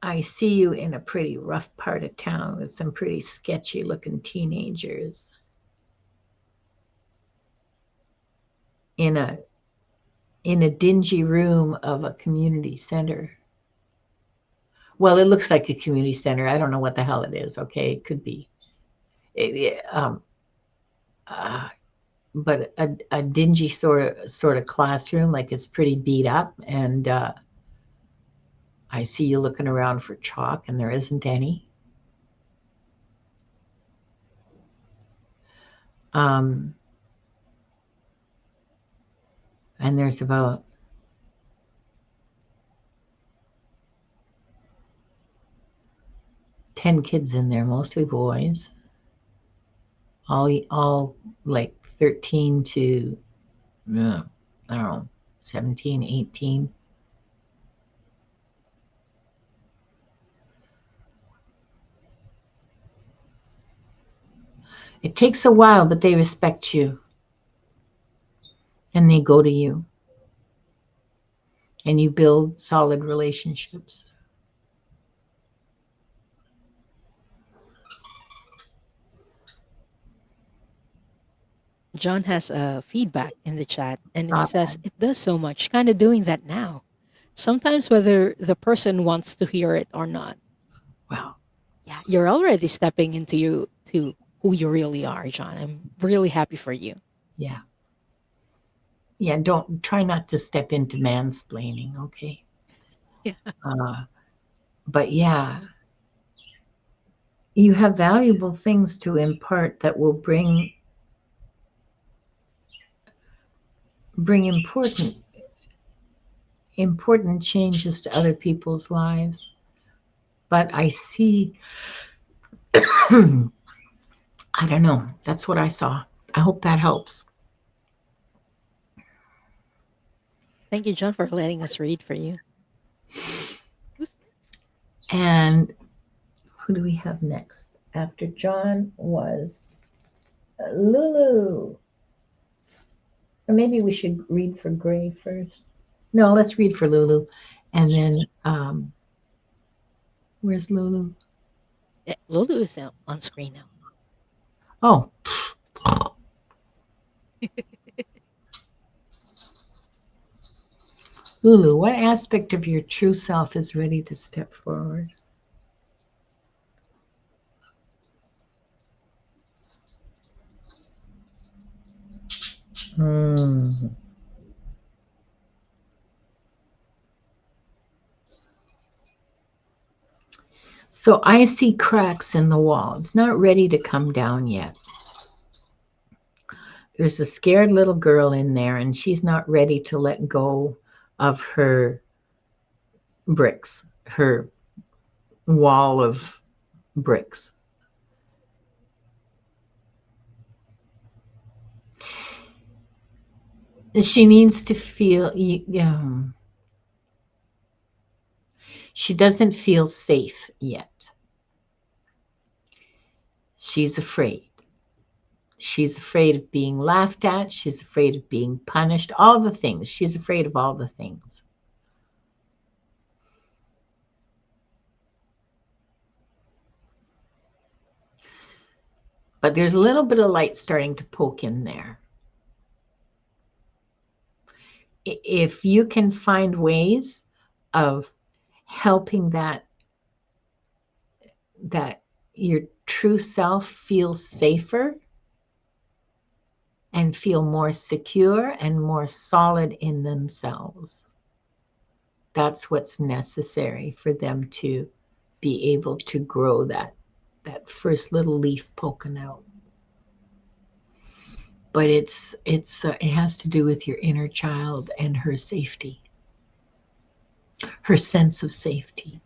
I see you in a pretty rough part of town with some pretty sketchy looking teenagers in a dingy room of a community center. Well, it looks like a community center. I don't know what the hell it is. Okay, it could be. It, uh, but a dingy sort of classroom, like it's pretty beat up. And I see you looking around for chalk, and there isn't any. And there's about 10 kids in there, mostly boys, all like 13 to, I don't know, 17, 18. It takes a while, but they respect you. And they go to you. And you build solid relationships. John has a feedback in the chat and it says it does so much, kind of doing that now. Sometimes whether the person wants to hear it or not. Wow. Yeah, you're already stepping into to who you really are, John. I'm really happy for you. Yeah. Yeah, don't try not to step into mansplaining, okay? Yeah. But yeah, you have valuable things to impart that will bring important changes to other people's lives. But I see, I don't know, that's what I saw. I hope that helps. Thank you, John, for letting us read for you. And who do we have next? After John was Lulu. Or maybe we should read for Gray first. No, let's read for Lulu. And then, where's Lulu? Lulu is on screen now. Oh. Lulu, what aspect of your true self is ready to step forward? So I see cracks in the wall. It's not ready to come down yet. There's a scared little girl in there, and she's not ready to let go of her bricks, her wall of bricks. She needs to feel, she doesn't feel safe yet. She's afraid. She's afraid of being laughed at. She's afraid of being punished. All the things. She's afraid of all the things. But there's a little bit of light starting to poke in there. If you can find ways of helping that your true self feel safer and feel more secure and more solid in themselves, that's what's necessary for them to be able to grow that first little leaf poking out. But it has to do with your inner child and her safety, her sense of safety.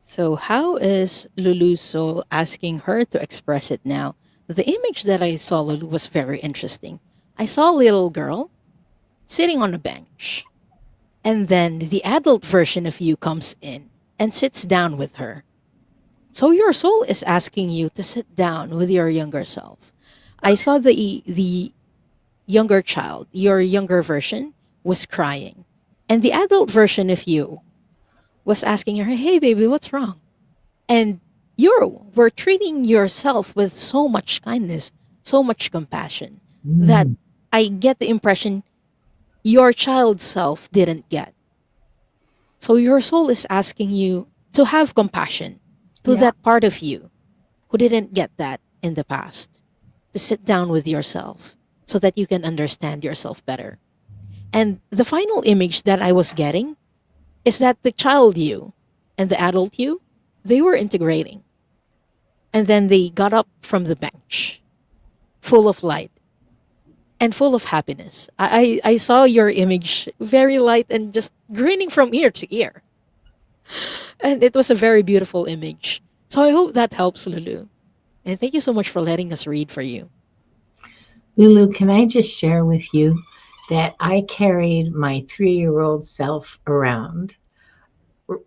So how is Lulu's soul asking her to express it now? The image that I saw, Lulu, was very interesting. I saw a little girl sitting on a bench, and then the adult version of you comes in and sits down with her. So your soul is asking you to sit down with your younger self. I saw the younger child, your younger version, was crying, and the adult version of you was asking her, "Hey, baby, what's wrong?" And you were treating yourself with so much kindness, so much compassion that I get the impression your child self didn't get. So your soul is asking you to have compassion to that part of you who didn't get that in the past, to sit down with yourself so that you can understand yourself better. And the final image that I was getting is that the child you and the adult you, they were integrating. And then they got up from the bench, full of light and full of happiness. I saw your image very light and just grinning from ear to ear. And it was a very beautiful image. So I hope that helps, Lulu. And thank you so much for letting us read for you. Lulu, can I just share with you that I carried my 3-year-old self around,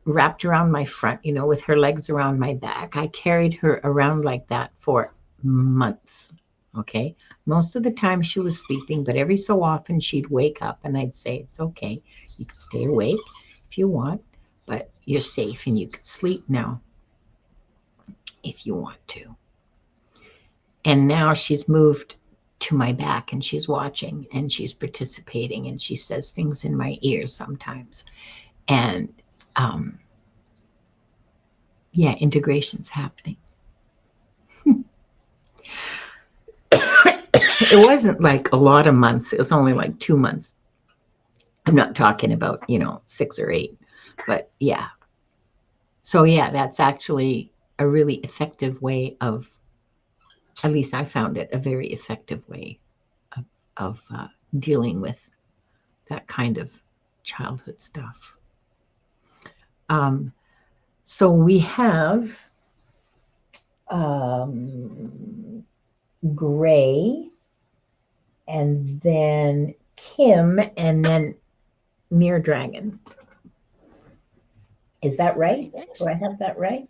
wrapped around my front, with her legs around my back. I carried her around like that for months. Okay. Most of the time she was sleeping, but every so often she'd wake up and I'd say, it's okay. You can stay awake if you want, but you're safe and you can sleep now if you want to. And now she's moved to my back and she's watching and she's participating and she says things in my ear sometimes. And yeah, integration's happening. It wasn't like a lot of months. It was only like 2 months. I'm not talking about, 6 or 8, but yeah. So yeah, that's actually a really effective way of, at least I found it a very effective way of dealing with that kind of childhood stuff. So we have Gray, and then Kim, and then Mirror Dragon. Is that right? Do I have that right?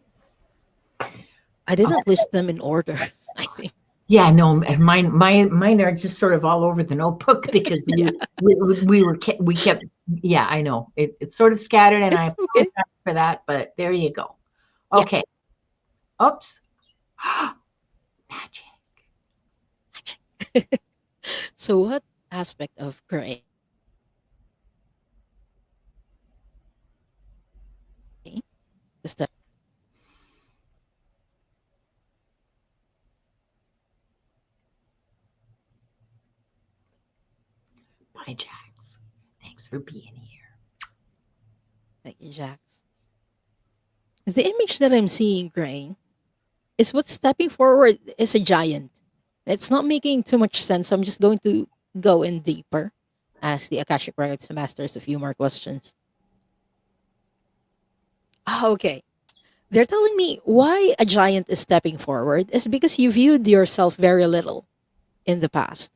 I didn't list them in order, I think. Yeah, no, mine are just sort of all over the notebook because Yeah. we kept, yeah, I know. It's sort of scattered and I It's okay. apologize for that, but there you go. Yeah. Okay. Oops. Magic. So what aspect of Gray is that? Bye, Jax. Thanks for being here. Thank you, Jax. The image that I'm seeing, Gray, is what's stepping forward is a giant. It's not making too much sense, so I'm just going to go in deeper, ask the Akashic Records masters a few more questions. Okay. They're telling me why a giant is stepping forward is because you viewed yourself very little in the past.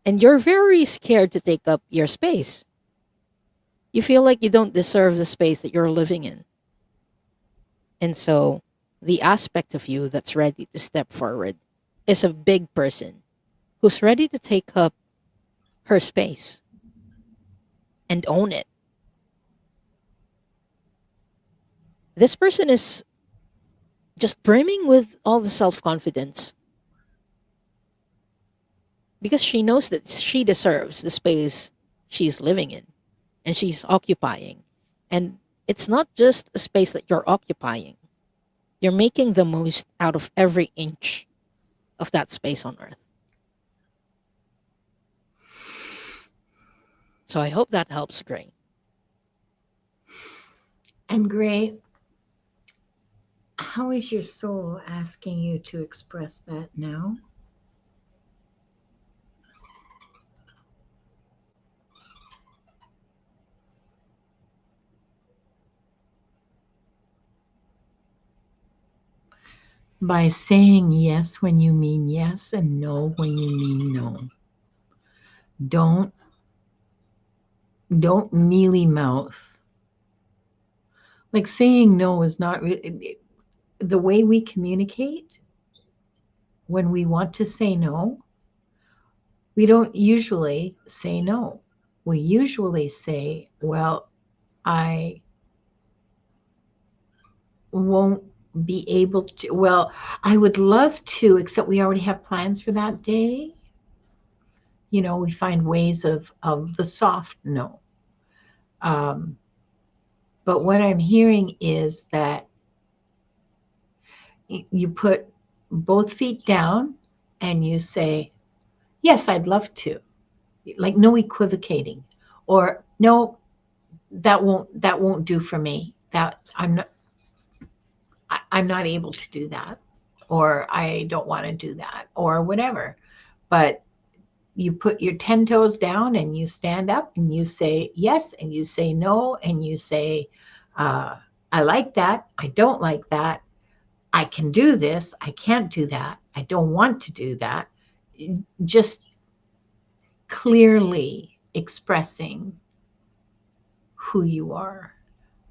And you're very scared to take up your space. You feel like you don't deserve the space that you're living in. And so the aspect of you that's ready to step forward is a big person who's ready to take up her space and own it. This person is just brimming with all the self confidence because she knows that she deserves the space she's living in and she's occupying. And it's not just a space that you're occupying, you're making the most out of every inch of that space on earth. So I hope that helps, Gray. And Gray, how is your soul asking you to express that now? By saying yes when you mean yes and no when you mean no. Don't mealy mouth. Like saying no is not the way we communicate. When we want to say no, we don't usually say no. We usually say, well, I won't be able to. Well, I would love to, except we already have plans for that day. We find ways of the soft no. But what I'm hearing is that you put both feet down and you say, yes, I'd love to. Like no equivocating, or no, that won't do for me. That I'm not able to do that, or I don't want to do that, or whatever. But you put your 10 toes down and you stand up and you say yes and you say no and you say, uh, I like that. I don't like that. I can do this. I can't do that. I don't want to do that. Just clearly expressing who you are.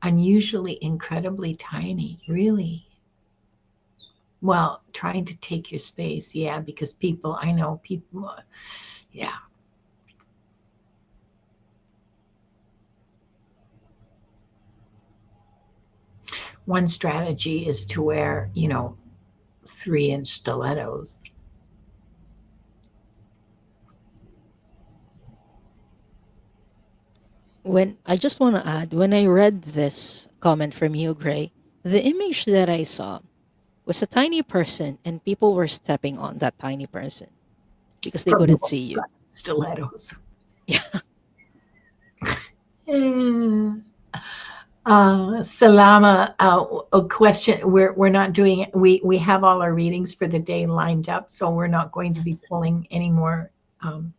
Unusually, incredibly tiny, really. Well, trying to take your space, yeah, because people, I know people, yeah. One strategy is to wear, 3-inch stilettos. When I just want to add, when I read this comment from you, Gray, the image that I saw was a tiny person and people were stepping on that tiny person because they Probably couldn't see you. stilettos. Yeah. Mm. Salama, a question. We're not doing it. We have all our readings for the day lined up, so we're not going to be pulling um,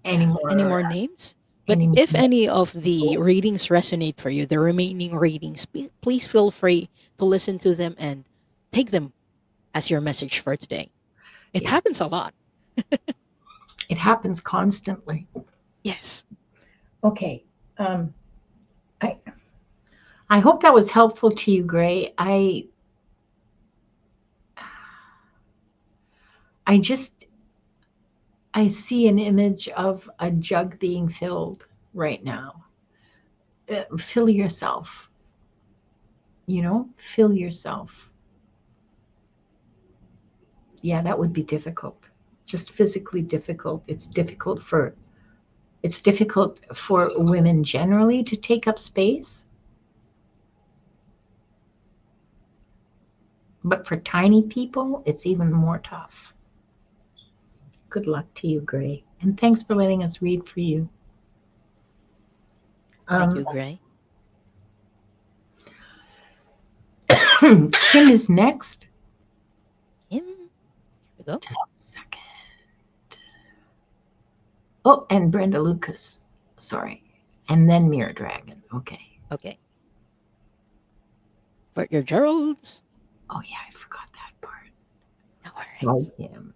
any Yeah. Any more more names? But any if more. any of the readings resonate for you, the remaining readings, please feel free to listen to them and take them as your message for today. It Yeah, happens a lot. it happens constantly. Yes. Okay. Um, I I hope that was helpful to you, Gray. I just I see an image of a jug being filled right now. Fill yourself, fill yourself. Yeah, that would be difficult. Just physically difficult. It's difficult for women generally to take up space, but for tiny people, it's even more tough. Good luck to you, Gray. And thanks for letting us read for you. Thank Um, you, Gray. Kim is next. Kim, here we go. Just a second. Oh, and Brenda Lucas. Sorry. And then Mirror Dragon. Okay. Okay. For your Geralds. Oh, yeah, I forgot that part. No Right, worries. Kim.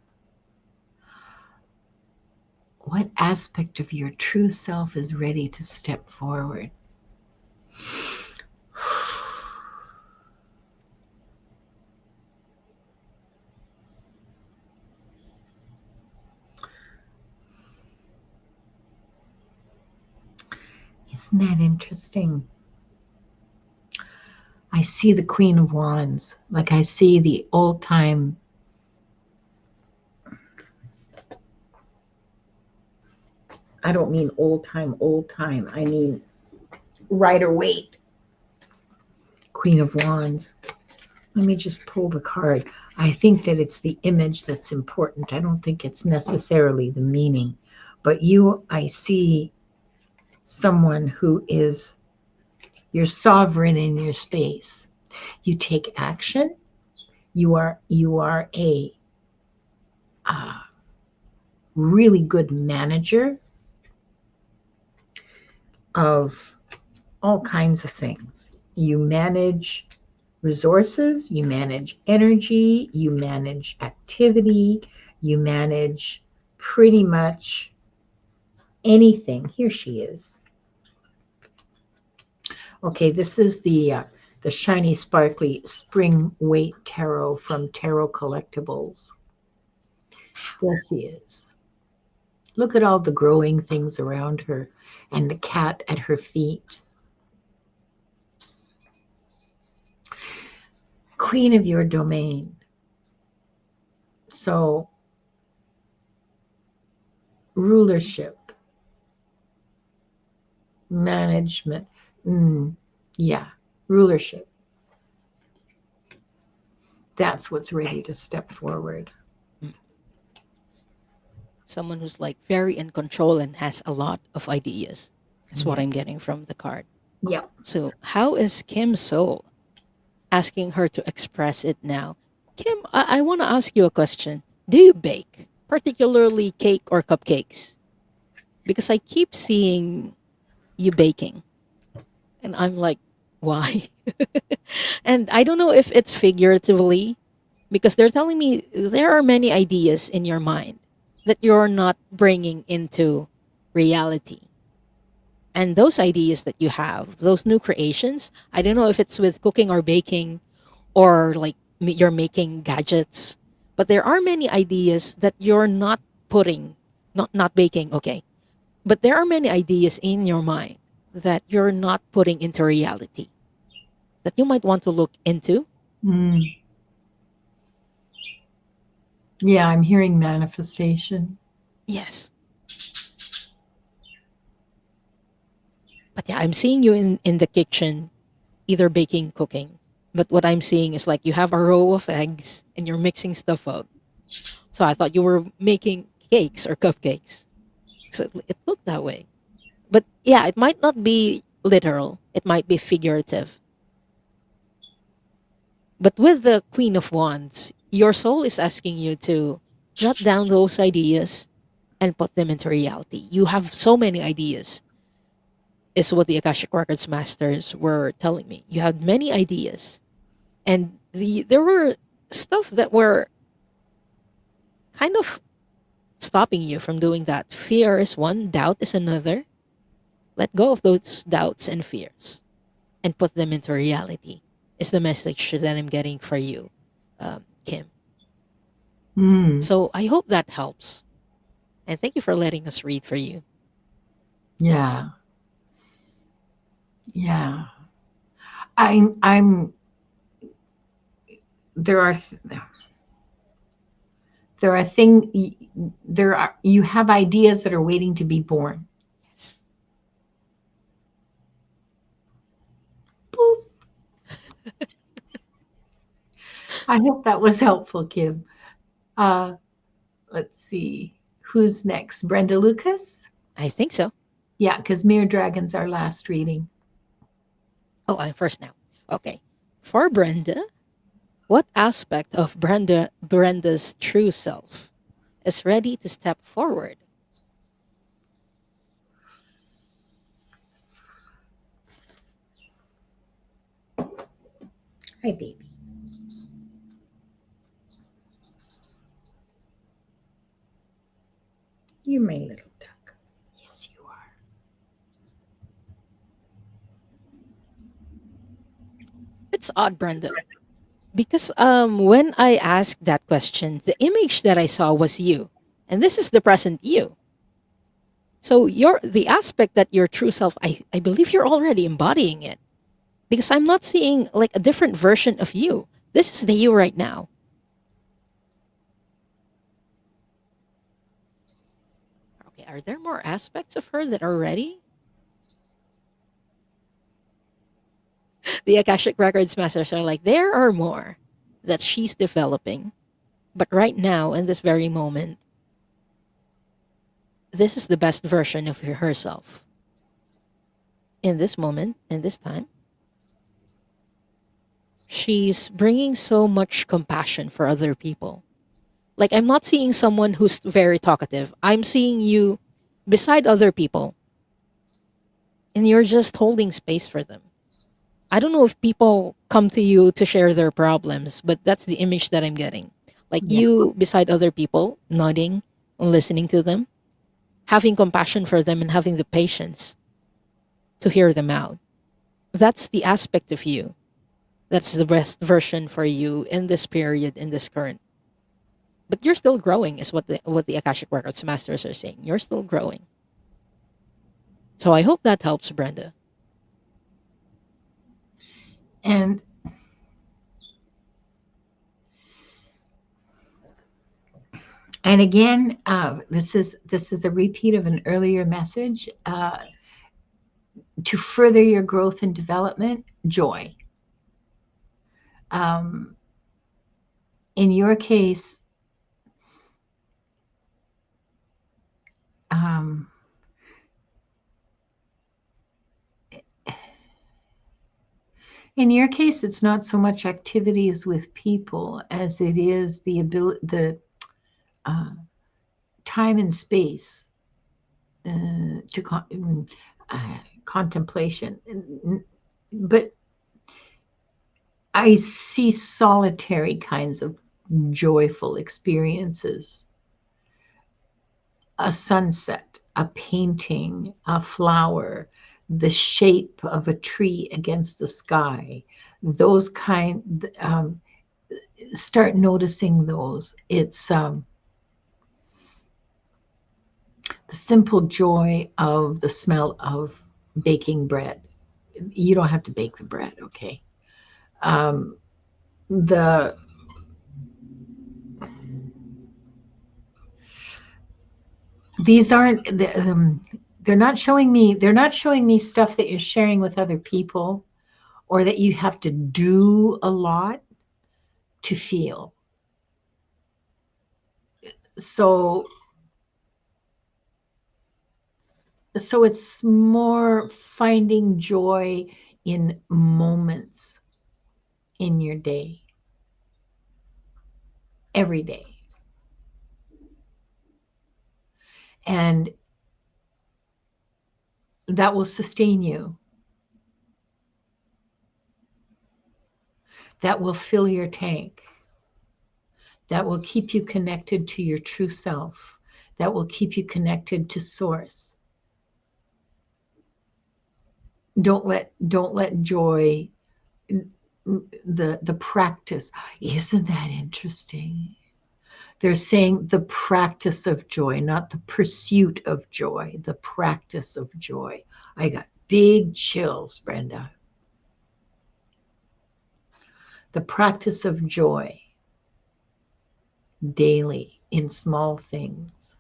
What aspect of your true self is ready to step forward? Isn't that interesting? I see the Queen of Wands, like I see the old time. I don't mean old time, old time. I mean Rider Waite, Queen of Wands. Let me just pull the card. I think that it's the image that's important. I don't think it's necessarily the meaning. But I see someone who is, you're sovereign in your space. You take action. You are a uh, really good manager of all kinds of things. You manage resources, you manage energy, you manage activity, you manage pretty much anything. Here she is. Okay, this is the shiny, sparkly spring weight tarot from Tarot Collectibles. There she is. Look at all the growing things around her and the cat at her feet. Queen of your domain. So, rulership, management. Yeah, rulership. That's what's ready to step forward. Mm. Someone who's like very in control and has a lot of ideas. That's what Yeah. I'm getting from the card. Yeah. So, how is Kim's soul asking her to express it now? Kim, I want to ask you a question. Do you bake, particularly cake or cupcakes? Because I keep seeing you baking, and I'm like, why? And I don't know if it's figuratively, because they're telling me there are many ideas in your mind that you're not bringing into reality. And those ideas that you have, those new creations, I don't know if it's with cooking or baking or like you're making gadgets, but there are many ideas that you're not putting, not baking, okay. But there are many ideas in your mind that you're not putting into reality that you might want to look into. Mm. Yeah, I'm hearing manifestation. Yes. But yeah, I'm seeing you in the kitchen, either baking, cooking. But what I'm seeing is like you have a row of eggs and you're mixing stuff up. So I thought you were making cakes or cupcakes. So it looked that way. But yeah, it might not be literal. It might be figurative. But with the Queen of Wands, your soul is asking you to jot down those ideas and put them into reality. You have so many ideas, is what the Akashic Records masters were telling me. You had many ideas. And there were stuff that were kind of stopping you from doing that. Fear is one, doubt is another. Let go of those doubts and fears and put them into reality, is the message that I'm getting for you, Kim. Mm. So I hope that helps. And thank you for letting us read for you. Yeah. Yeah. I'm there are there are things there are you have ideas that are waiting to be born. Yes. Boop. I hope that was helpful, Kim. Uh, let's see. Who's next? Brenda Lucas? I think so. Yeah, because Mere Dragon's our last reading. Oh, I'm first now. Okay. For Brenda, what aspect of Brenda's true self is ready to step forward? Hi, baby. You're my little duck. Yes, you are. It's odd, Brenda, because when I asked that question, the image that I saw was you, and this is the present you. So you're the aspect that your true self. I believe you're already embodying it because I'm not seeing like a different version of you. This is the you right now. Okay, are there more aspects of her that are ready? The Akashic Records masters are like, there are more that she's developing. But right now, in this very moment, this is the best version of herself. In this moment, in this time, she's bringing so much compassion for other people. Like, I'm not seeing someone who's very talkative. I'm seeing you beside other people, and you're just holding space for them. I don't know if people come to you to share their problems, but that's the image that I'm getting. Like Yeah. you beside other people, nodding and listening to them, having compassion for them and having the patience to hear them out. That's the aspect of you. That's the best version for you in this period, in this current. But you're still growing, is what the Akashic Records masters are saying. You're still growing. So I hope that helps, Brenda. And again, this is a repeat of an earlier message. To further your growth and development, joy. Um, in your case, it's not so much activities with people as it is the ability, the time and space to contemplation. But I see solitary kinds of joyful experiences. A sunset, a painting, a flower, the shape of a tree against the sky. Those kind, start noticing those. It's the simple joy of the smell of baking bread. You don't have to bake the bread, okay? These aren't, they're not showing me stuff that you're sharing with other people or that you have to do a lot to feel. So it's more finding joy in moments in your day, every day. And that will sustain you. That will fill your tank. That will keep you connected to your true self. That will keep you connected to source. Don't let joy, the practice. Isn't that interesting? They're saying the practice of joy, not the pursuit of joy, the practice of joy. I got big chills, Brenda. The practice of joy daily in small things.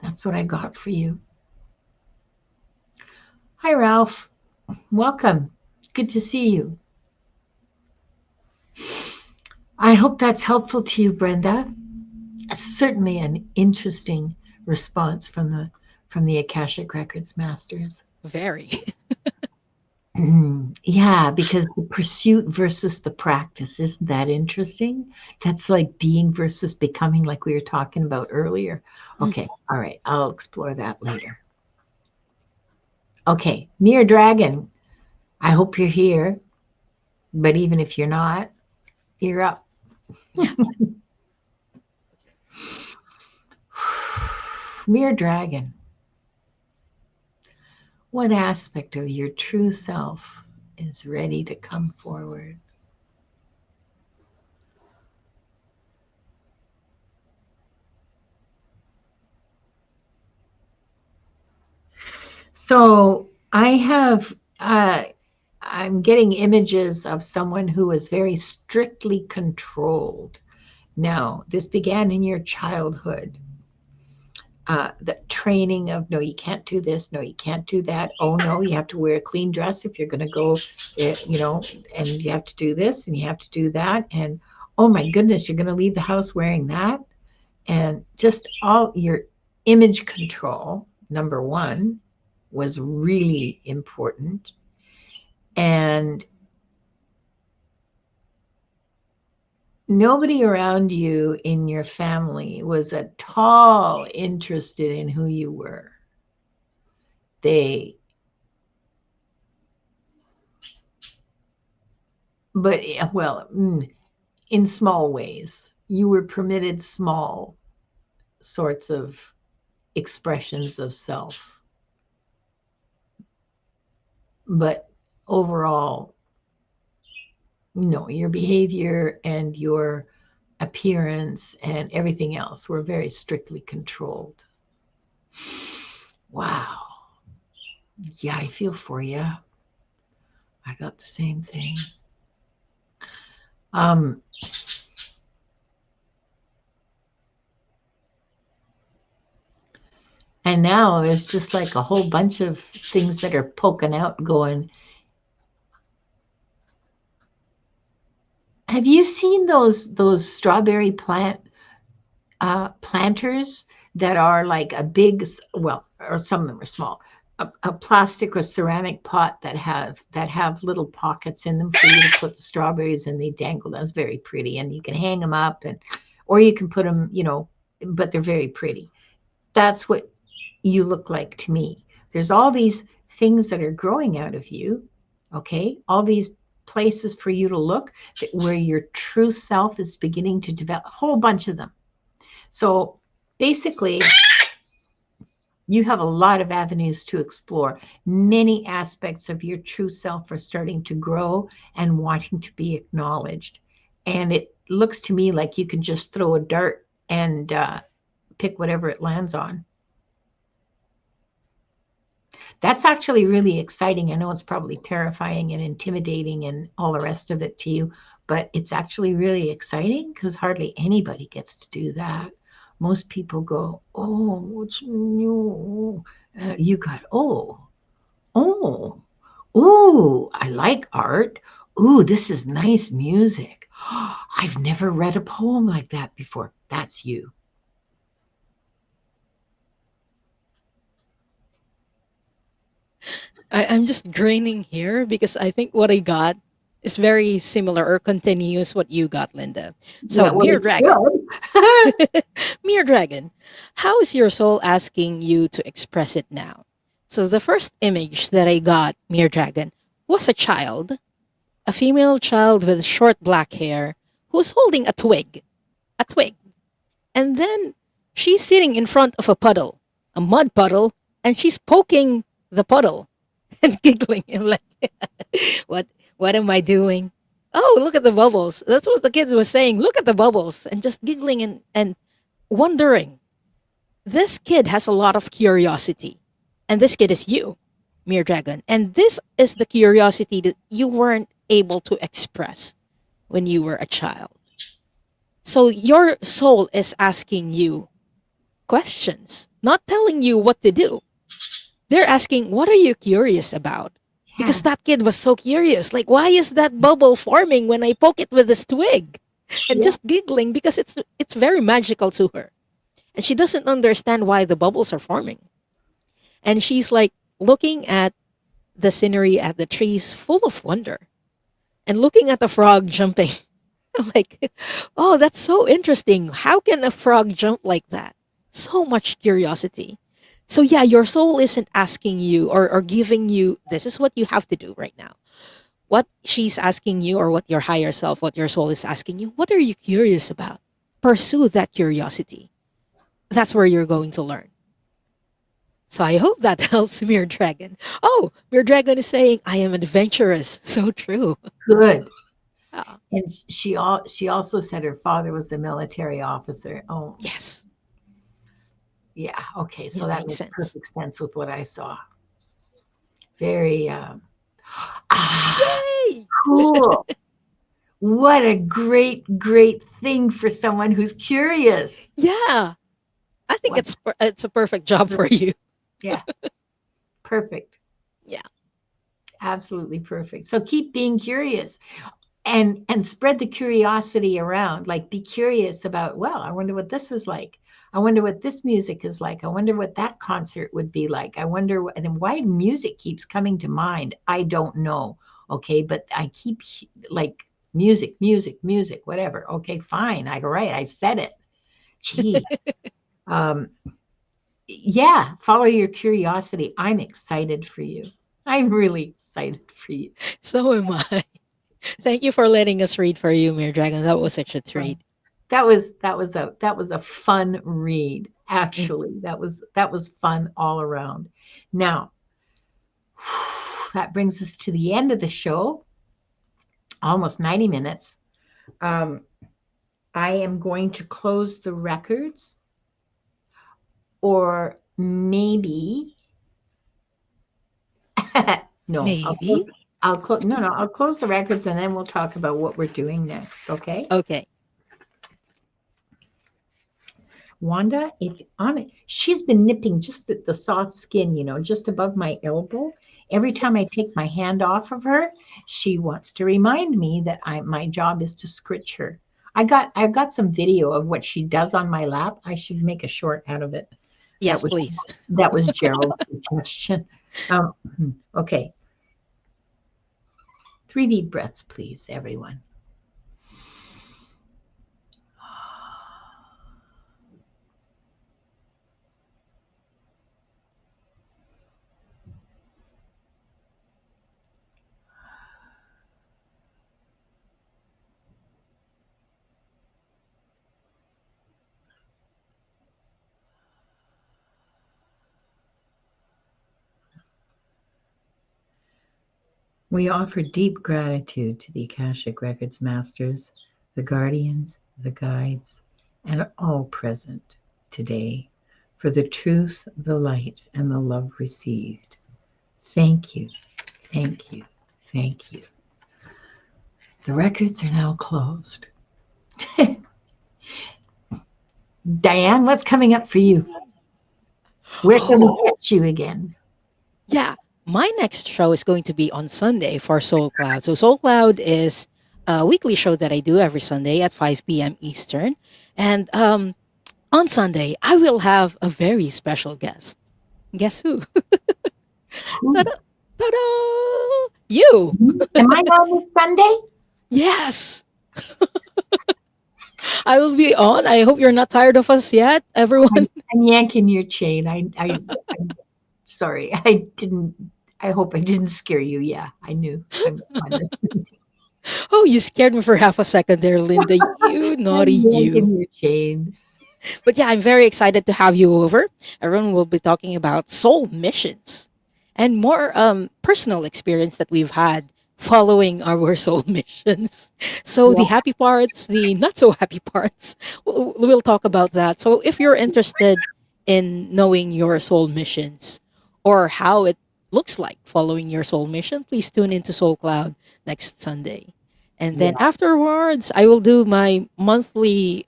That's what I got for you. Hi, Ralph. Welcome. Good to see you. I hope that's helpful to you, Brenda. Certainly an interesting response from the Akashic Records masters. Very. Yeah, because the pursuit versus the practice, isn't that interesting? That's like being versus becoming, like we were talking about earlier. Okay, all right, I'll explore that later. Okay, Mere Dragon, I hope you're here, but even if you're not, you're up. Yeah. Mere Dragon, what aspect of your true self is ready to come forward? So I have, I'm getting images of someone who is very strictly controlled. Now, this began in your childhood. The training of, no, you can't do this, no, you can't do that. Oh, no, you have to wear a clean dress if you're going to go, and you have to do this and you have to do that. And oh my goodness, you're going to leave the house wearing that. And just all your image control, number one, was really important. And nobody around you in your family was at all interested in who you were. In small ways, you were permitted small sorts of expressions of self. But overall, no, your behavior and your appearance and everything else were very strictly controlled. Wow. Yeah, I feel for you. I got the same thing. And now there's just like a whole bunch of things that are poking out going, Have you seen those strawberry planters that are like a big, well, or some of them are small, a plastic or ceramic pot that have little pockets in them for you to put the strawberries and they dangle. That's very pretty, and you can hang them up, and or you can put them, but they're very pretty. That's what you look like to me. There's all these things that are growing out of you, okay? All these places for you to look where your true self is beginning to develop, a whole bunch of them. So basically, you have a lot of avenues to explore. Many aspects of your true self are starting to grow and wanting to be acknowledged. And it looks to me like you can just throw a dart and pick whatever it lands on. That's actually really exciting. I know it's probably terrifying and intimidating and all the rest of it to you, but it's actually really exciting because hardly anybody gets to do that. Most people go, oh, what's new? You got, oh, I like art. Ooh, this is nice music. I've never read a poem like that before. That's you. I'm just grinning here because I think what I got is very similar or continuous what you got, Linda. So, Yeah, well, Mere it's Dragon. good. Mere Dragon, how is your soul asking you to express it now? So, the first image that I got, Mere Dragon, was a child, a female child with short black hair who's holding a twig. A twig. And then she's sitting in front of a puddle, a mud puddle, and she's poking the puddle and giggling and like, what what am I doing? Oh, look at the bubbles. That's what the kid was saying. Look at the bubbles and just giggling and wondering. This kid has a lot of curiosity. And this kid is you, Mere Dragon. And this is the curiosity that you weren't able to express when you were a child. So your soul is asking you questions, not telling you what to do. They're asking, what are you curious about? Because Yeah. that kid was so curious. Like, why is that bubble forming when I poke it with this twig? And Yeah. just giggling because it's very magical to her. And she doesn't understand why the bubbles are forming. And she's like looking at the scenery, at the trees, full of wonder. And looking at the frog jumping. I'm like, oh, that's so interesting. How can a frog jump like that? So much curiosity. So yeah, your soul isn't asking you or giving you this is what you have to do right now. What she's asking you or what your higher self, what your soul is asking you, what are you curious about? Pursue that curiosity. That's where you're going to learn. So I hope that helps Mere Dragon. Oh, Mere Dragon is saying, I am adventurous. So true. Good. Ah, And she also said her father was a military officer. Oh, yes, yeah. Okay, so it that makes makes sense. perfect sense with what I saw. Very ah Yay! cool. What a great thing for someone who's curious. Yeah, I think What? it's a perfect job for you. Yeah, perfect. Yeah. Absolutely perfect. So keep being curious and spread the curiosity around. Like be curious about, well, I wonder what this is like. I wonder what this music is like. I wonder what that concert would be like. I wonder and why music keeps coming to mind. I don't know. Okay, but I keep like music, whatever. Okay, fine. I go right. I said it. Gee. Um, yeah, follow your curiosity. I'm excited for you. I'm really excited for you. So am I. Thank you for letting us read for you, Mere Dragon. That was such a Um, treat. that was a fun read. Mm. Actually, that was fun all around. Now, that brings us to the end of the show, almost 90 minutes. Um, I am going to close the records, or maybe no, Maybe. I'll close the records and then we'll talk about what we're doing next. Okay. Okay. Wanda, if on it, she's been nipping just at the soft skin, just above my elbow. Every time I take my hand off of her, she wants to remind me that my job is to scritch her. I've got some video of what she does on my lap. I should make a short out of it. That Yes, was please. that was Gerald's suggestion. Um, okay, 3 deep breaths, please, everyone. We offer deep gratitude to the Akashic Records masters, the guardians, the guides, and all present today for the truth, the light, and the love received. Thank you, thank you, thank you. The records are now closed. Diane, what's coming up for you? Where can we catch you again? Yeah, my next show is going to be on Sunday for Soul Cloud. So Soul Cloud is a weekly show that I do every Sunday at 5 p.m. Eastern. And on Sunday, I will have a very special guest. Guess who? Ta-da! Ta-da! You! Am I on this Sunday? Yes! I will be on. I hope you're not tired of us yet, everyone. I'm yanking your chain. I'm sorry. I hope I didn't scare you. Yeah, I knew. I'm on this. Oh, you scared me for half a second there, Linda. You naughty I'm you. yanking your chain. But yeah, I'm very excited to have you over. Everyone will be talking about soul missions and more personal experience that we've had following our soul missions. So the Yeah, happy parts, the not so happy parts, we'll talk about that. So if you're interested in knowing your soul missions or how it looks like following your soul mission, please tune into Soul Cloud next Sunday. And then yeah. afterwards, I will do my monthly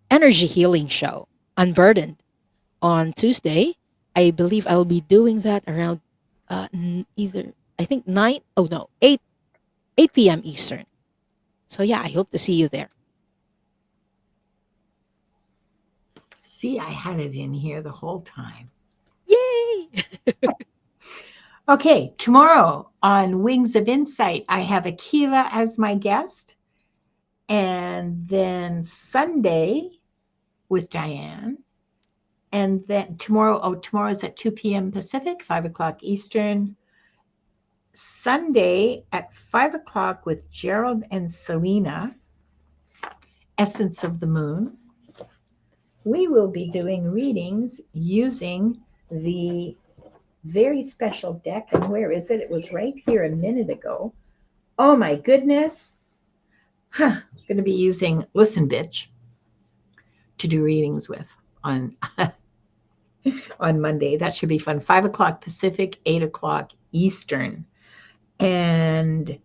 energy healing show, Unburdened, on Tuesday. I believe I'll be doing that around either I think 9 oh no 8 p.m. Eastern. So yeah, I hope to see you there. See, I had it in here the whole time. Yay! Okay, tomorrow on Wings of Insight, I have Akila as my guest. And then Sunday with Diane. And then tomorrow's at 2 p.m. Pacific, 5 o'clock Eastern. Sunday at 5 o'clock with Gerald and Selena, Essence of the Moon. We will be doing readings using the very special deck. And where is it? It was right here a minute ago. Oh my goodness. Going to be using Listen Bitch to do readings with on on Monday. That should be fun. 5 o'clock Pacific, 8 o'clock Eastern. And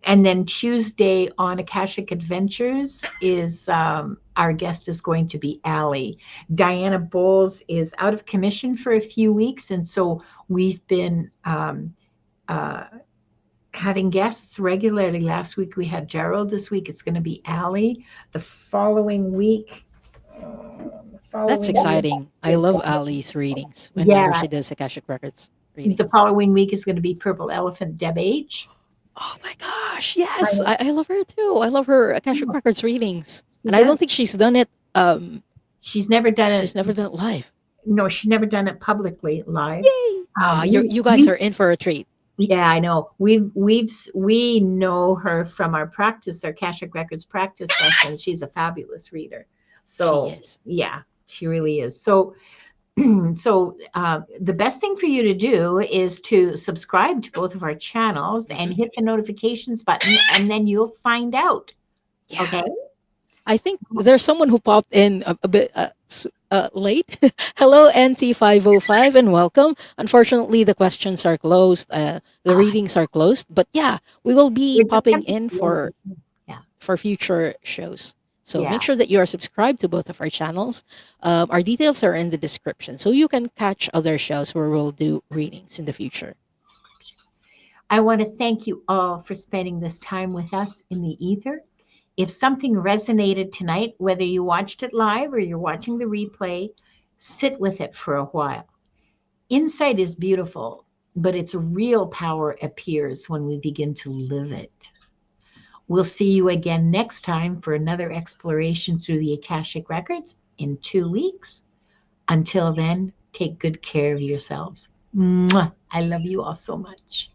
then Tuesday on Akashic Adventures is our guest is going to be Allie. Diana Bowles is out of commission for a few weeks, and so we've been having guests regularly. Last week we had Gerald. This week it's going to be Allie. The following week. That's exciting. I love Ali's readings whenever Yeah, she does Akashic Records the readings. following week is going to be Purple Elephant Deb H. Oh my gosh, yes, I love her too. I love her Akashic Records readings, and I Yeah. don't think she's done it. She's never done She's it. never done it live. No, she's never done it publicly live. Yay! You guys are in for a treat. Yeah, I know. We know her from our Akashic Records practice sessions. She's a fabulous reader. So She is. yeah, she really is. So the best thing for you to do is to subscribe to both of our channels and hit the notifications button, and then you'll find out. Yeah. Okay. I think there's someone who popped in a bit late. Hello, NT505, and welcome. Unfortunately, the questions are closed. The readings are closed. But yeah, we will be popping in for Yeah. future shows. So Yeah. make sure that you are subscribed to both of our channels. Our details are in the description, so you can catch other shows where we'll do readings in the future. I want to thank you all for spending this time with us in the ether. If something resonated tonight, whether you watched it live or you're watching the replay, sit with it for a while. Insight is beautiful, but its real power appears when we begin to live it. We'll see you again next time for another exploration through the Akashic Records in 2 weeks. Until then, take good care of yourselves. Mwah. I love you all so much.